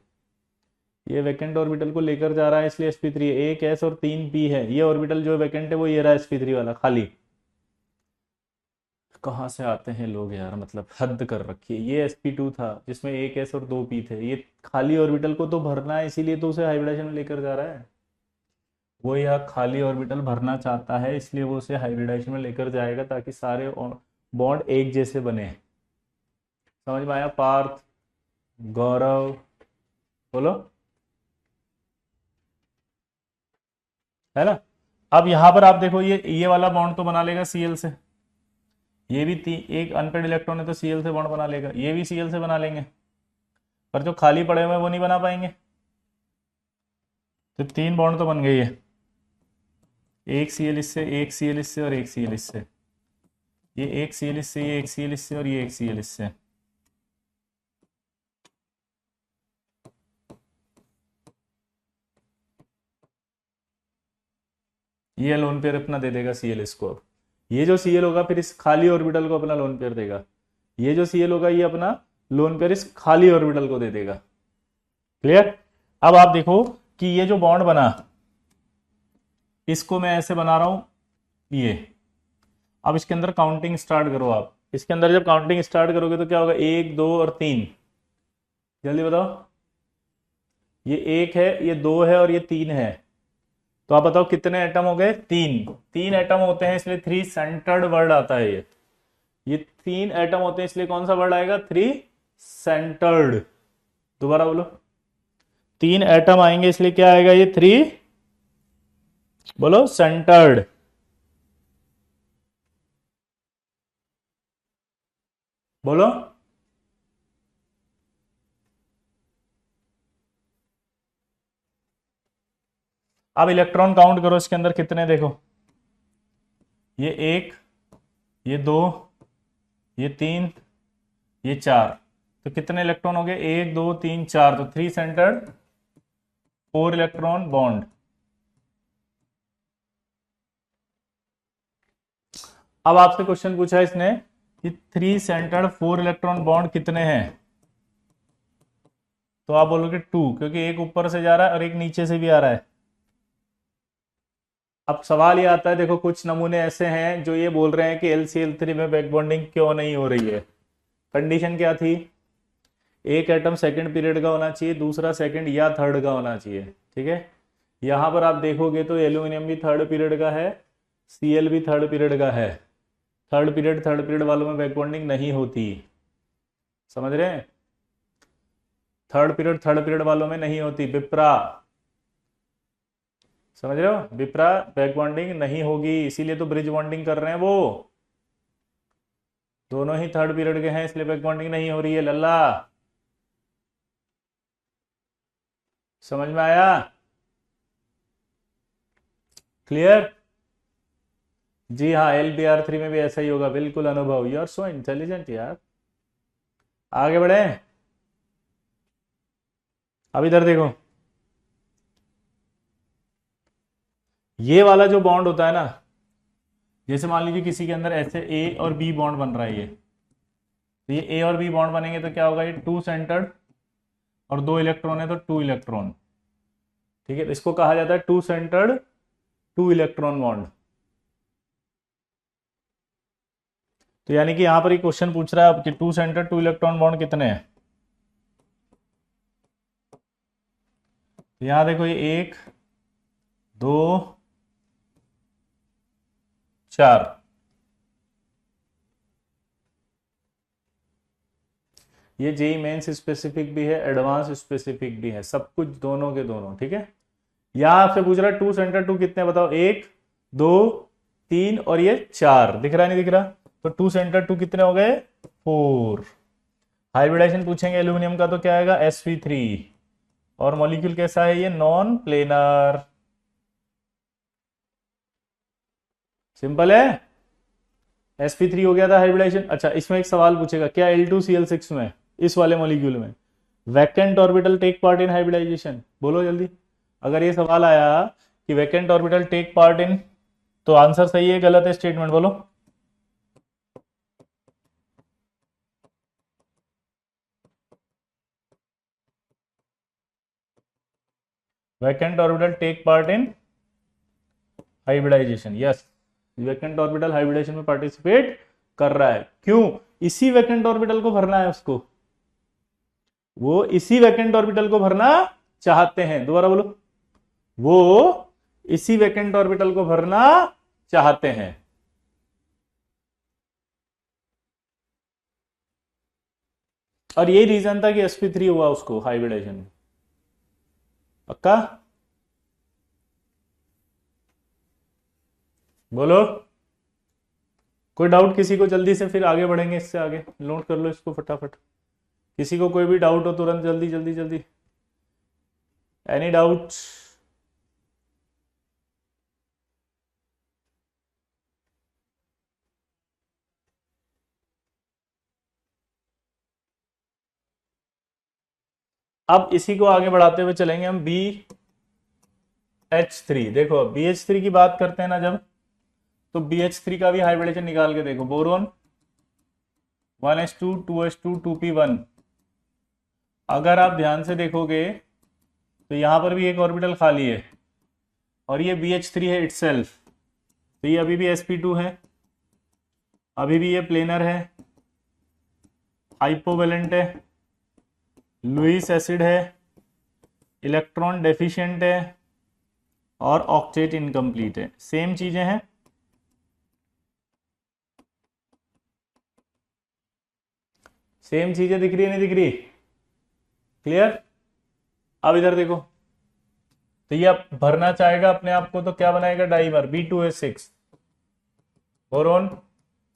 ये वैकेंट ऑर्बिटल को लेकर जा रहा है, इसलिए sp3 है। एक s और 3p है, ये ऑर्बिटल जो वैकेंट है वो ये रहा sp3 वाला खाली। कहाँ से आते हैं लोग यार, मतलब हद कर रखी है। ये sp2 था जिसमें एक s और दो p थे, ये खाली ऑर्बिटल को तो भरना है, इसीलिए तो उसे हाइब्रिडाइजेशन में लेकर जा रहा है। वो यहाँ खाली ऑर्बिटल भरना चाहता है, इसलिए वो उसे हाइब्रिडाइजेशन में लेकर जाएगा ताकि सारे बॉन्ड एक जैसे बने। समझ में आया? पार्थ, गौरव, बोलो, है ना? अब यहाँ पर आप देखो, ये वाला बॉन्ड तो बना लेगा Cl से, ये भी एक अनपेड इलेक्ट्रॉन है तो Cl से बॉन्ड बना लेगा, ये भी Cl से बना लेंगे, पर जो खाली पड़े हुए हैं वो नहीं बना पाएंगे। तो तीन बॉन्ड तो बन गई है, एक Cl इससे, एक Cl इससे और एक Cl इससे। ये एक Cl इससे, ये एक Cl इससे और ये एक Cl इससे। ये लोन पेयर अपना दे देगा Cl इसको। अब ये जो Cl होगा फिर इस खाली ऑर्बिटल को अपना लोन पेयर देगा, ये जो Cl होगा ये अपना लोन पेयर इस खाली ऑर्बिटल को दे देगा। क्लियर? अब आप देखो कि ये जो बॉन्ड बना, इसको मैं ऐसे बना रहा हूं, ये। अब इसके अंदर काउंटिंग स्टार्ट करो आप। इसके अंदर जब काउंटिंग स्टार्ट करोगे तो क्या होगा? एक, दो और तीन। जल्दी बताओ। ये एक है, ये दो है और ये तीन है। तो आप बताओ कितने एटम हो गए? तीन। तीन एटम होते हैं इसलिए थ्री सेंटर्ड वर्ड आता है। ये तीन एटम होते हैं इसलिए कौन सा वर्ड आएगा? Three centred. दोबारा बोलो। तीन एटम आएंगे इसलिए क्या आएगा? ये थ्री, बोलो, सेंटर्ड। बोलो। अब इलेक्ट्रॉन काउंट करो इसके अंदर कितने, देखो। ये एक, ये दो, ये तीन, ये चार। तो कितने इलेक्ट्रॉन हो गए? एक, दो, तीन, चार। तो three centred, four electron bond. अब आपसे क्वेश्चन पूछा इसने कि three centred four electron bond कितने हैं? तो आप बोलोगे टू, क्योंकि एक ऊपर से जा रहा है और एक नीचे से भी आ रहा है। अब सवाल ये आता है, देखो कुछ नमूने ऐसे हैं जो ये बोल रहे हैं कि LCl3 में बैक बॉन्डिंग क्यों नहीं हो रही है। कंडीशन क्या थी? एक एटम सेकंड पीरियड का होना चाहिए, दूसरा सेकंड या थर्ड का होना चाहिए। ठीक है, यहां पर आप देखोगे तो एल्यूमिनियम भी थर्ड पीरियड का है, Cl भी थर्ड पीरियड का है। थर्ड पीरियड वालों में बैक बॉन्डिंग नहीं होती। समझ रहे हैं? थर्ड पीरियड वालों में नहीं होती। विप्रा, समझ रहे हो? विप्रा बैक बॉन्डिंग नहीं होगी, इसीलिए तो ब्रिज बॉन्डिंग कर रहे हैं वो। दोनों ही थर्ड पीरियड के हैं इसलिए बैक बॉन्डिंग नहीं हो रही है। लल्ला, समझ में आया? क्लियर? जी हाँ, LBr3 में भी ऐसा ही होगा। बिल्कुल अनुभव, यू आर सो इंटेलिजेंट यार। आगे बढ़े। अब इधर देखो, ये वाला जो बॉन्ड होता है ना, जैसे मान लीजिए किसी के अंदर ऐसे A और B बॉन्ड बन रहा है, ये तो ये A और B बॉन्ड बनेंगे तो क्या होगा? ये टू सेंटर्ड और दो इलेक्ट्रॉन है तो टू इलेक्ट्रॉन। ठीक है, तो इसको कहा जाता है two centred two electron bond. तो यानी कि यहां पर एक क्वेश्चन पूछ रहा है अब कि two centred two electron bond कितने हैं। तो यहां देखो, ये एक, दो, चार। ये जेई मेंस स्पेसिफिक भी है, एडवांस स्पेसिफिक भी है, सब कुछ दोनों के दोनों। ठीक है, यहां आपसे पूछ रहा है टू सेंटर टू कितने, बताओ। एक, दो, तीन और ये चार। दिख रहा है नहीं दिख रहा? तो टू सेंटर टू कितने हो गए? फोर। हाइब्रिडाइजेशन पूछेंगे एल्यूमिनियम का तो क्या आएगा? sp3। और मॉलिक्यूल कैसा है? ये नॉन प्लेनर। सिंपल है। sp3 हो गया था हाइब्रिडाइजेशन। अच्छा, इसमें एक सवाल पूछेगा, क्या L2Cl6 में, इस वाले मॉलिक्यूल में vacant orbital take part in hybridisation? बोलो जल्दी। अगर ये सवाल आया कि vacant orbital take part in, तो आंसर सही है गलत है स्टेटमेंट? बोलो। Vacant orbital take part in hybridisation, yes. Vacant orbital hybridisation में पार्टिसिपेट कर रहा है। क्यों? इसी वैकेंट ऑर्बिटल को भरना है उसको, वो इसी वैकेंट ऑर्बिटल को भरना चाहते हैं। दोबारा बोलो, वो इसी वैकेंट ऑर्बिटल को भरना चाहते हैं। और यही रीजन था कि sp3 हुआ उसको हाइब्रिडेशन में। पक्का? बोलो, कोई डाउट किसी को? जल्दी से फिर आगे बढ़ेंगे, इससे आगे नोट कर लो इसको फटाफट। किसी को कोई भी डाउट हो तुरंत, जल्दी जल्दी जल्दी। Any doubt? अब इसी को आगे बढ़ाते हुए चलेंगे हम। BH3, देखो BH3 की बात करते हैं ना जब, तो BH3 का भी हाइब्रिडेशन निकाल के देखो। बोरोन 1s2 2s2 2p1, अगर आप ध्यान से देखोगे तो यहां पर भी एक ऑर्बिटल खाली है और ये BH3 है इटसेल्फ, तो ये अभी भी sp2 है, अभी भी ये प्लेनर है, हाइपोवेलेंट है, लुईस एसिड है, इलेक्ट्रॉन डेफिशिएंट है और ऑक्टेट इनकम्प्लीट है। सेम चीजें हैं। सेम चीजें दिख रही है, नहीं दिख रही? क्लियर? अब इधर देखो, तो ये अब भरना चाहेगा अपने आप को, तो क्या बनाएगा? Dimer B2S6, boron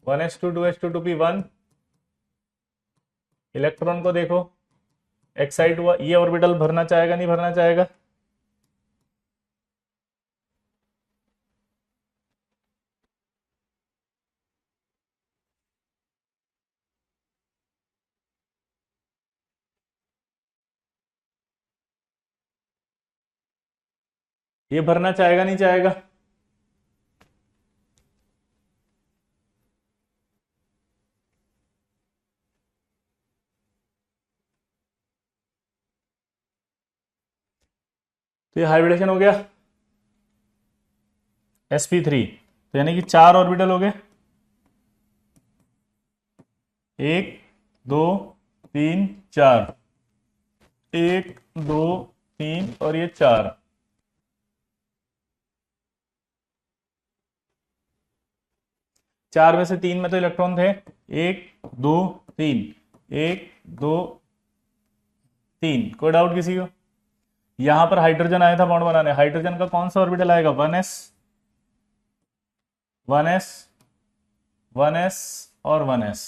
1s2 2s2 2p1, electron को देखो एक्साइट हुआ, ये ऑर्बिटल भरना चाहेगा नहीं भरना चाहेगा? ये भरना चाहेगा नहीं चाहेगा? तो ये हाइब्रिडेशन हो गया sp3, तो यानी कि 4 ऑर्बिटल हो गए, 1 2 3 4, 1 2 3 और ये 4। चार में से 3 में तो इलेक्ट्रॉन थे, 1 2 3, 1 2 3। कोई डाउट किसी को? यहां पर हाइड्रोजन आया था बॉन्ड बनाने, हाइड्रोजन का कौन सा ऑर्बिटल आएगा? 1s 1s 1s और 1s।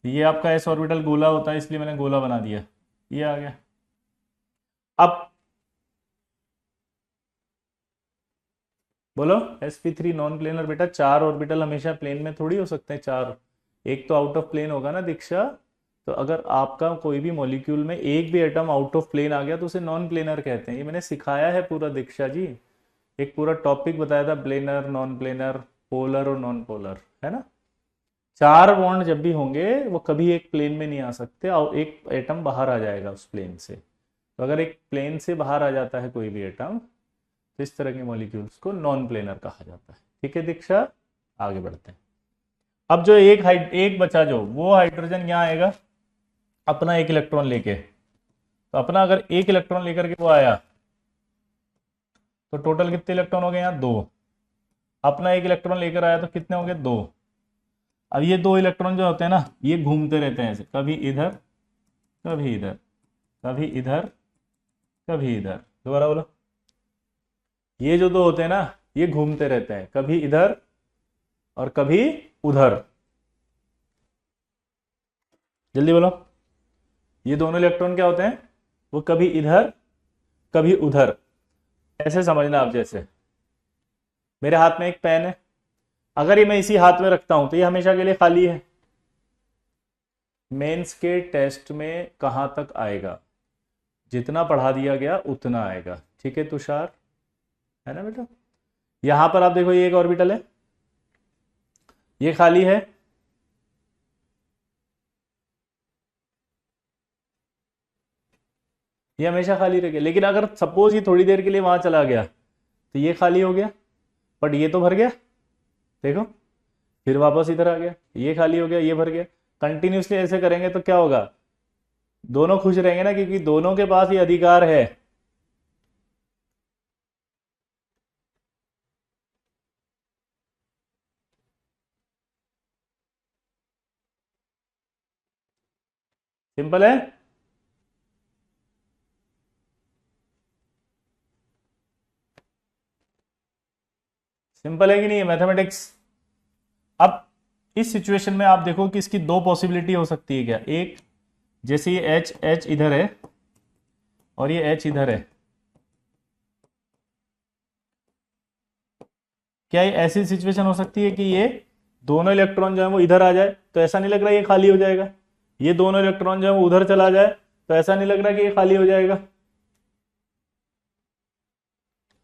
ये आपका s ऑर्बिटल गोला होता है, इसलिए मैंने गोला बना दिया, ये आ गया। अब बोलो, sp3 नॉन प्लेनर बेटा, 4 ऑर्बिटल हमेशा प्लेन में थोड़ी हो सकते हैं, 4, एक तो आउट ऑफ प्लेन होगा ना दीक्षा। तो अगर आपका कोई भी मॉलिक्यूल में एक भी एटम आउट ऑफ प्लेन आ गया तो उसे नॉन प्लेनर कहते हैं। ये मैंने सिखाया है पूरा दीक्षा जी, एक पूरा टॉपिक बताया था, प्लेनर नॉन प्लेनर, पोलर और नॉन पोलर, है ना। 4 बॉन्ड जब भी होंगे वो कभी एक प्लेन में नहीं आ सकते और एक एटम बाहर आ जाएगा उस प्लेन से। तो अगर एक प्लेन से बाहर आ जाता है कोई भी एटम, तो इस तरह के मॉलिक्यूल्स को नॉन प्लेनर कहा जाता है। ठीक है दीक्षा, आगे बढ़ते हैं। अब जो एक बचा, जो वो हाइड्रोजन यहाँ आएगा अपना एक इलेक्ट्रॉन लेके, तो अपना अगर एक इलेक्ट्रॉन लेकर के वो आया तो टोटल कितने इलेक्ट्रॉन हो गए? यहाँ 2। अपना एक इलेक्ट्रॉन लेकर आया तो कितने हो गए? 2। अब ये 2 इलेक्ट्रॉन जो होते हैं ना, ये घूमते रहते हैं ऐसे, कभी इधर कभी इधर, कभी इधर कभी इधर। दोबारा बोलो, ये जो 2 होते हैं ना, ये घूमते रहते हैं, कभी इधर और कभी उधर। जल्दी बोलो, ये दोनों इलेक्ट्रॉन क्या होते हैं? वो कभी इधर कभी उधर। ऐसे समझना आप, जैसे मेरे हाथ में एक पेन है, अगर ये मैं इसी हाथ में रखता हूं तो ये हमेशा के लिए खाली है। मेंस के टेस्ट में कहां तक आएगा? जितना पढ़ा दिया गया उतना आएगा। ठीक है तुषार, है ना बेटा। यहां पर आप देखो, ये एक ऑर्बिटल है, ये खाली है, ये हमेशा खाली रहेगा। लेकिन अगर सपोज ये थोड़ी देर के लिए वहां चला गया तो ये खाली हो गया, बट ये तो भर गया। देखो, फिर वापस इधर आ गया, ये खाली हो गया, ये भर गया। कंटिन्यूसली ऐसे करेंगे तो क्या होगा, दोनों खुश रहेंगे ना, क्योंकि दोनों के पास ये अधिकार है। सिंपल है। सिंपल है कि नहीं है मैथमेटिक्स। अब इस सिचुएशन में आप देखो कि इसकी दो पॉसिबिलिटी हो सकती है क्या। एक, जैसे ये एच एच इधर है और ये एच इधर है, क्या ये ऐसी सिचुएशन हो सकती है कि ये दोनों इलेक्ट्रॉन जो है वो इधर आ जाए, तो ऐसा नहीं लग रहा ये खाली हो जाएगा। ये दोनों इलेक्ट्रॉन जो है वो उधर चला जाए, तो ऐसा नहीं लग रहा कि ये खाली हो जाएगा।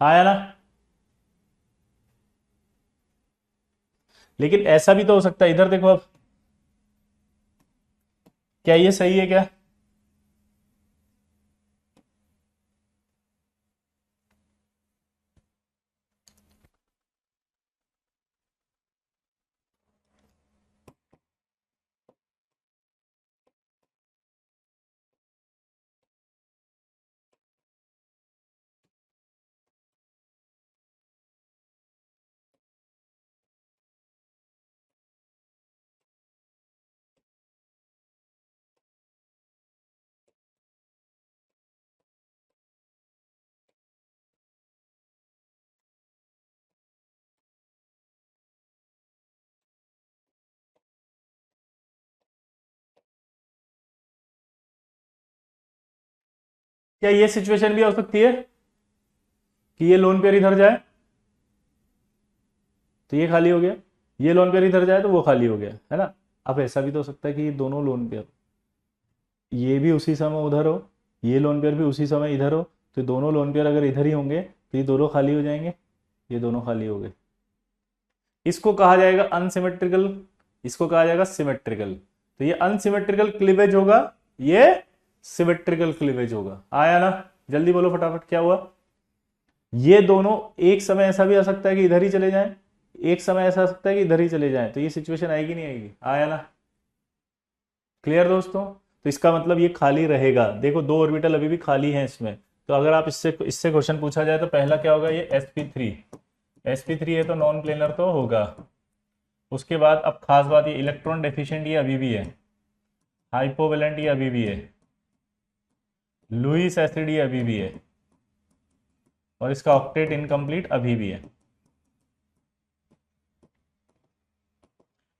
आया ना। लेकिन ऐसा भी तो हो सकता है, इधर देखो अब, क्या ये सही है क्या। क्या ये सिचुएशन भी हो सकती है कि ये लोन पेयर इधर जाए तो ये खाली हो गया, ये लोन पेयर इधर जाए तो वो खाली हो गया, है ना। अब ऐसा भी तो हो सकता है कि ये दोनों लोन पेयर, ये भी उसी समय उधर हो, ये लोन पेयर भी उसी समय इधर हो, तो दोनों लोन पेयर अगर इधर ही होंगे तो ये दोनों खाली हो जाएंगे, ये दोनों खाली हो गए। इसको कहा जाएगा अनसिमेट्रिकल, इसको कहा जाएगा सिमेट्रिकल। तो ये अनसिमेट्रिकल क्लीवेज होगा, ये सिमेट्रिकल क्लीवेज होगा। आया ना। जल्दी बोलो फटाफट क्या हुआ। ये दोनों एक समय ऐसा भी आ सकता है कि इधर ही चले जाएं, एक समय ऐसा आ सकता है कि इधर ही चले जाएं, तो ये सिचुएशन आएगी नहीं आएगी। आया ना। क्लियर दोस्तों। तो इसका मतलब ये खाली रहेगा। देखो दो ऑर्बिटल अभी भी खाली हैं इसमें, तो अगर आप इससे इससे क्वेश्चन पूछा जाए तो पहला क्या होगा, ये sp3, sp3 है तो नॉन प्लेनर तो होगा। उसके बाद अब खास बात, ये इलेक्ट्रॉन डेफिशिएंट ये अभी भी है, हाइपोवेलेंट ये अभी भी है, लुईस एसिड ये अभी भी है, और इसका ऑक्टेट इनकम्प्लीट अभी भी है।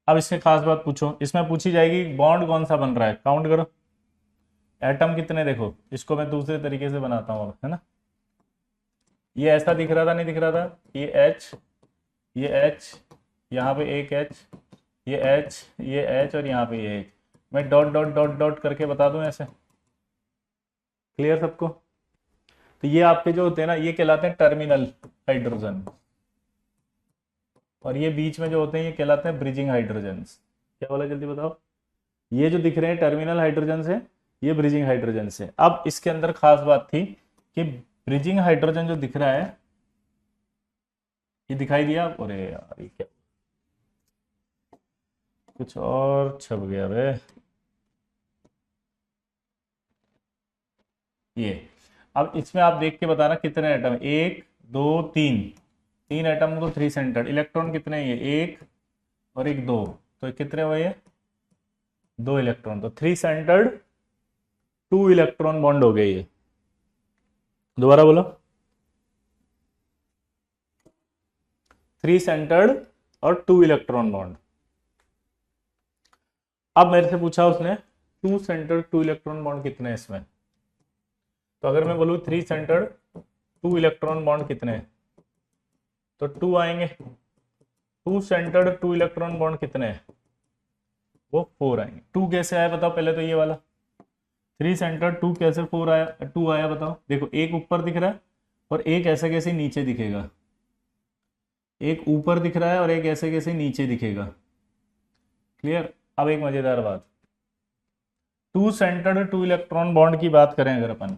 अब इसमें खास बात पूछो, इसमें पूछी जाएगी बॉन्ड कौन सा बन रहा है, काउंट करो एटम कितने। देखो इसको मैं दूसरे तरीके से बनाता हूँ, है ना। ये ऐसा दिख रहा था, नहीं दिख रहा था, ये एच, ये एच, यहाँ पे एक एच, ये एच, ये एच, और यहाँ पे ये एच। मैं डॉट डॉट डॉट डॉट करके बता दूं ऐसे। क्लियर सबको। तो ये आपके जो होते हैं ना, ये कहलाते हैं टर्मिनल हाइड्रोजन, और ये बीच में जो होते हैं ये कहलाते हैं ब्रिजिंग हाइड्रोजन्स। क्या बोला जल्दी बताओ। ये जो दिख रहे हैं टर्मिनल हाइड्रोजन से, ये ब्रिजिंग हाइड्रोजन से। अब इसके अंदर खास बात थी कि ब्रिजिंग हाइड्रोजन जो दिख रहा है, ये दिखाई दिया। अरे यार ये क्या, कुछ और छप गया बे। ये अब इसमें आप देख के बताना कितने एटम, एक दो तीन, तीन एटम को थ्री सेंटर्ड। इलेक्ट्रॉन कितने हैं, ये एक और एक दो, तो कितने हुए ये, दो इलेक्ट्रॉन। तो three centred two electron bond हो गए ये। दोबारा बोलो, थ्री सेंटर्ड और टू इलेक्ट्रॉन बॉन्ड। अब मेरे से पूछा उसने two centred two electron bond कितने हैं इसमें। तो अगर मैं बोलूँ three centred two electron bond कितने हैं, तो टू आएंगे। Two centred two electron bond कितने हैं, वो फोर आएंगे। टू कैसे आया बताओ पहले तो, ये वाला थ्री सेंटर्ड टू कैसे फोर आया, टू आया बताओ। देखो एक ऊपर दिख रहा है और एक ऐसे कैसे नीचे दिखेगा, एक ऊपर दिख रहा है और एक ऐसे कैसे नीचे दिखेगा। क्लियर। अब एक मजेदार बात, two centred two electron bond की बात करें अगर अपन,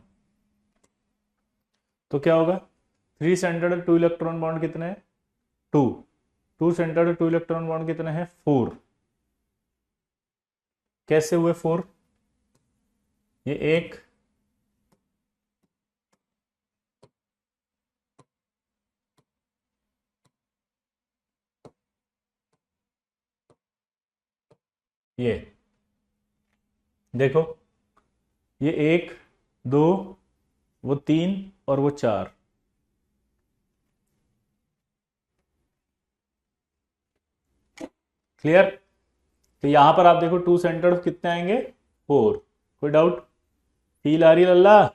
तो क्या होगा, three centred two electron bond कितने हैं, two, two centre two electron bond कितने हैं? 4। कैसे हुए 4? ये एक, ये देखो, ये 1 2, वो 3 और वो 4। क्लियर? तो यहां पर आप देखो टू सेंटर्स कितने आएंगे? 4। कोई डाउट? फील आ रही है लल्ला?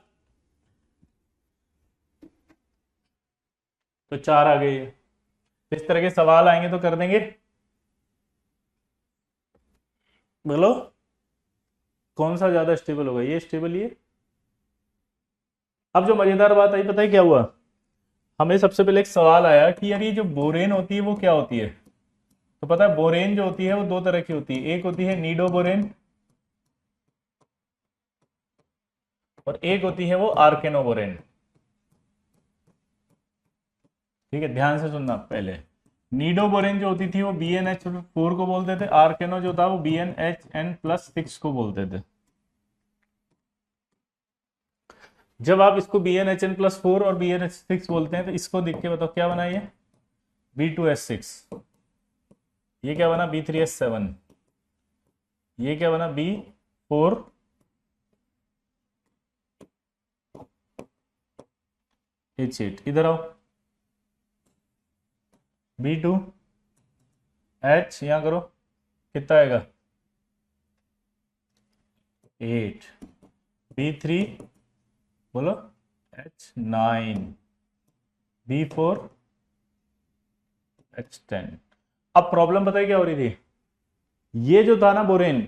तो 4 आ गई है। इस तरह के सवाल आएंगे तो कर देंगे। बोलो, कौन सा ज्यादा स्टेबल होगा, ये स्टेबल ये? अब जो मजेदार बात आई, पता है क्या हुआ? हमें सबसे पहले एक सवाल आया कि यार ये जो बोरेन होती है वो क्या होती है? तो पता है बोरेन जो होती है वो दो तरह की होती है, एक होती है नीडो बोरेन और एक होती है वो आर्केनो बोरेन। ठीक है, ध्यान से सुनना। पहले नीडो बोरेन जो होती थी वो BnH4 को बोलते थे, आर्केनो जो था वो BnHN+6 को बोलते थे। जब आप इसको BnHN+4 और BnH6 बोलते हैं तो इसको देख के बताओ क्या बना ये? B2S6। ये क्या बना? B3S7। ये क्या बना? B4H8। इधर आओ, B2H यहां करो, कितना आएगा? 8। B3 बोलो H9। B4H10। अब प्रॉब्लम पता है क्या हो रही थी? ये जो था ना बोरेन,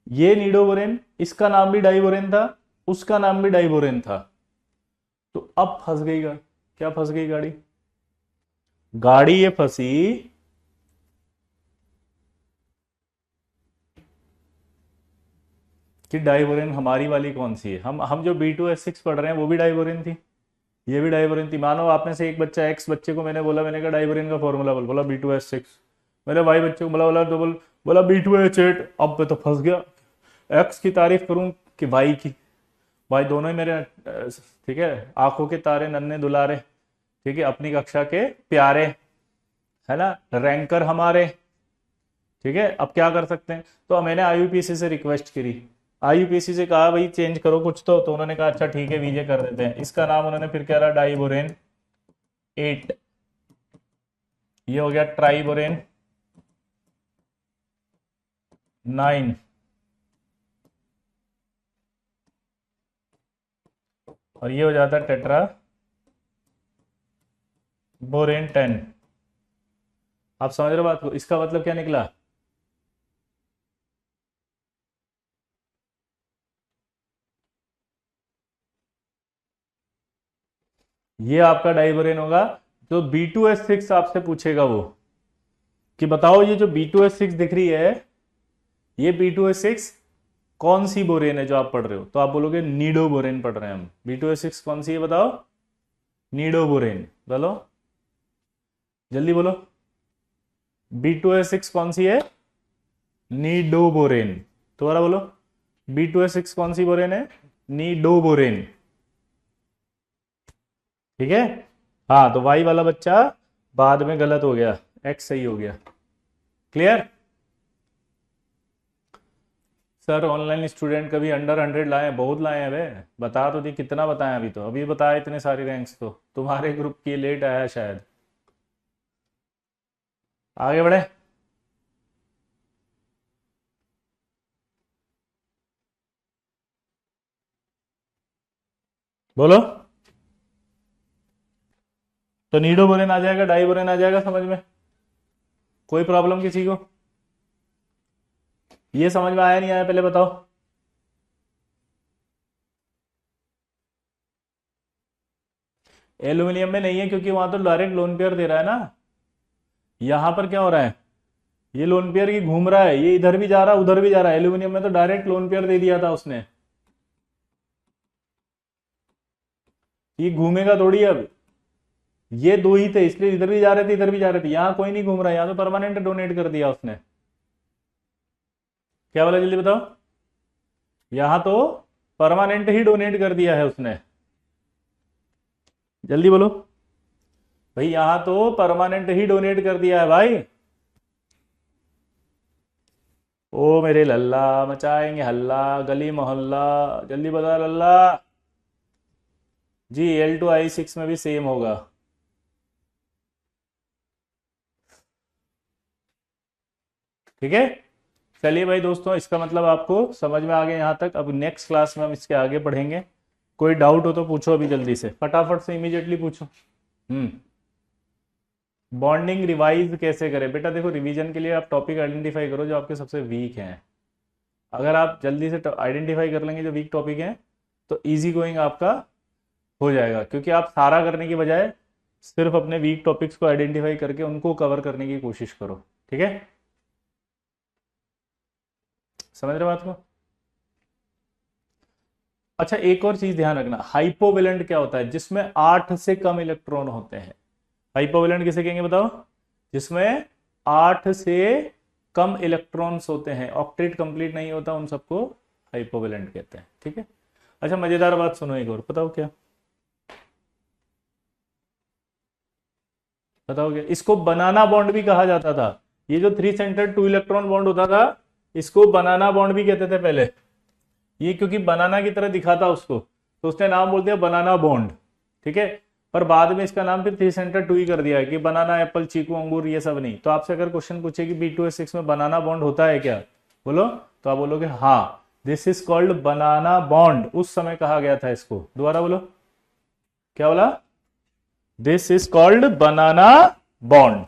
ये नीडो बोरेन, इसका नाम भी डाइबोरेन था, उसका नाम भी डाइबोरेन था। तो अब फंस गई क्या फंस गई गाड़ी? गाड़ी ये फंसी कि डाइबोरेन हमारी वाली कौन सी है। हम जो B2S6 पढ़ रहे हैं वो भी डाइबोरेन थी, ये भी डाइबोरेन थी। मानो आप में से एक बच्चा, एक्स बच्चे को मैंने बोला, मैंने कहा डाइबोरेन का फॉर्मूला बोल, बोला B2S6। मेरे वाई बच्चे को बोला बोला तो बोला B2H8। अब मैं तो फंस गया। एक्स की तारीफ करूं कि वाई की? भाई दोनों ही मेरे ठीक है, आंखों के तारे, नन्हे दुलारे, ठीक है, अपनी कक्षा के प्यारे, है ना, रैंकर हमारे। ठीक है, अब क्या कर सकते हैं? तो मैंने IUPAC से रिक्वेस्ट करी, IUPAC से कहा भाई चेंज करो कुछ तो उन्होंने कहा अच्छा ठीक है वीजे कर देते हैं। इसका नाम उन्होंने फिर क्या रहा? डाइबोरेन 8। ये हो गया ट्राइबोरेन 9। और ये हो जाता है टेट्रा बोरेन 10। आप समझ रहे हो बात को? इसका मतलब क्या निकला? ये आपका डाइबोरेन होगा। जो B2S6 आपसे पूछेगा वो कि बताओ ये जो B2S6 दिख रही है, ये B2S6 कौन सी बोरेन है जो आप पढ़ रहे हो? तो आप बोलोगे नीडो बोरेन पढ़ रहे हैं हम। B2S6 कौन सी है बताओ? Nido borane. बोलो जल्दी बोलो, B2S6 कौन सी है? Nido borane. दोबारा बोलो, B2S6 कौन सी बोरेन है? Nido borane. ठीक है, हाँ। तो वाई वाला बच्चा बाद में गलत हो गया, एक्स सही हो गया। क्लियर? सर ऑनलाइन स्टूडेंट कभी अंडर 100 लाए? बहुत लाए हैं वे। बता तो दी, कितना बताएं? अभी तो अभी बताया इतने सारी रैंक्स तो तुम्हारे ग्रुप की लेट आया शायद। आगे बढ़े। बोलो, तो नीडो बोरेन आ जाएगा, डाई बोरेन आ जाएगा समझ में? कोई प्रॉब्लम किसी को? ये समझ में आया नहीं आया पहले बताओ? एल्यूमिनियम में नहीं है क्योंकि वहां तो डायरेक्ट लोन पेयर दे रहा है ना। यहां पर क्या हो रहा है? ये लोन पेयर की घूम रहा है, ये इधर भी जा रहा है उधर भी जा रहा है। एल्यूमिनियम में तो डायरेक्ट लोन पेयर दे दिया था उसने, ये घूमेगा थोड़ी अब। ये दो ही थे, इसलिए इधर भी जा रहे थे इधर भी जा रहे थे, यहां कोई नहीं घूम रहा, यहां तो परमानेंट डोनेट कर दिया उसने। क्या बोला जल्दी बताओ? यहां तो परमानेंट ही डोनेट कर दिया है उसने, जल्दी बोलो भाई, यहां तो परमानेंट ही डोनेट कर दिया है भाई। ओ मेरे लल्ला, मचाएंगे हल्ला गली मोहल्ला, जल्दी बता लल्ला। जी L2I6 में भी सेम होगा। ठीक है, चलिए भाई दोस्तों, इसका मतलब आपको समझ में आ गया यहाँ तक। अब नेक्स्ट क्लास में हम इसके आगे पढ़ेंगे। कोई डाउट हो तो पूछो अभी जल्दी से, फटाफट से इमीडिएटली पूछो। बॉन्डिंग रिवाइज कैसे करें? बेटा देखो, रिवीजन के लिए आप टॉपिक आइडेंटिफाई करो जो आपके सबसे वीक हैं। अगर आप जल्दी से आइडेंटिफाई कर लेंगे जो वीक टॉपिक हैं, तो इजी गोइंग आपका हो जाएगा, क्योंकि आप सारा करने की बजाय सिर्फ अपने वीक टॉपिक्स को आइडेंटिफाई करके उनको कवर करने की कोशिश करो। ठीक है, समझ रहे बात को? अच्छा, एक और चीज ध्यान रखना, हाइपोवेलेंट क्या होता है? जिसमें 8 से कम इलेक्ट्रॉन होते हैं। हाइपोवेलेंट किसे कहेंगे बताओ? जिसमें 8 से कम इलेक्ट्रॉन्स होते हैं, ऑक्टेट कंप्लीट नहीं होता, उन सबको हाइपोवेलेंट कहते हैं। ठीक है, अच्छा मजेदार बात सुनो एक और, बताओ क्या? बताओ क्या? इसको बनाना बॉन्ड भी कहा जाता था। ये जो 3 सेंटर्ड 2 इलेक्ट्रॉन बॉन्ड होता था, इसको बनाना बॉन्ड भी कहते थे पहले। ये क्योंकि बनाना की तरह दिखा था उसको, तो उसने नाम बोल दिया बनाना बॉन्ड। ठीक है, पर बाद में इसका नाम फिर 3 सेंटर 2 ही कर दिया है कि बनाना, एप्पल, चीकू, अंगूर, ये सब नहीं। तो आपसे अगर क्वेश्चन पूछे कि B2H6 में बनाना बॉन्ड होता है क्या, बोलो, तो आप बोलोगे हाँ, this is called banana bond. उस समय कहा गया था इसको। दोबारा बोलो, क्या बोला? This is called banana bond.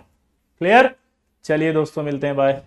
Clear? चलिए दोस्तों, मिलते हैं, बाय।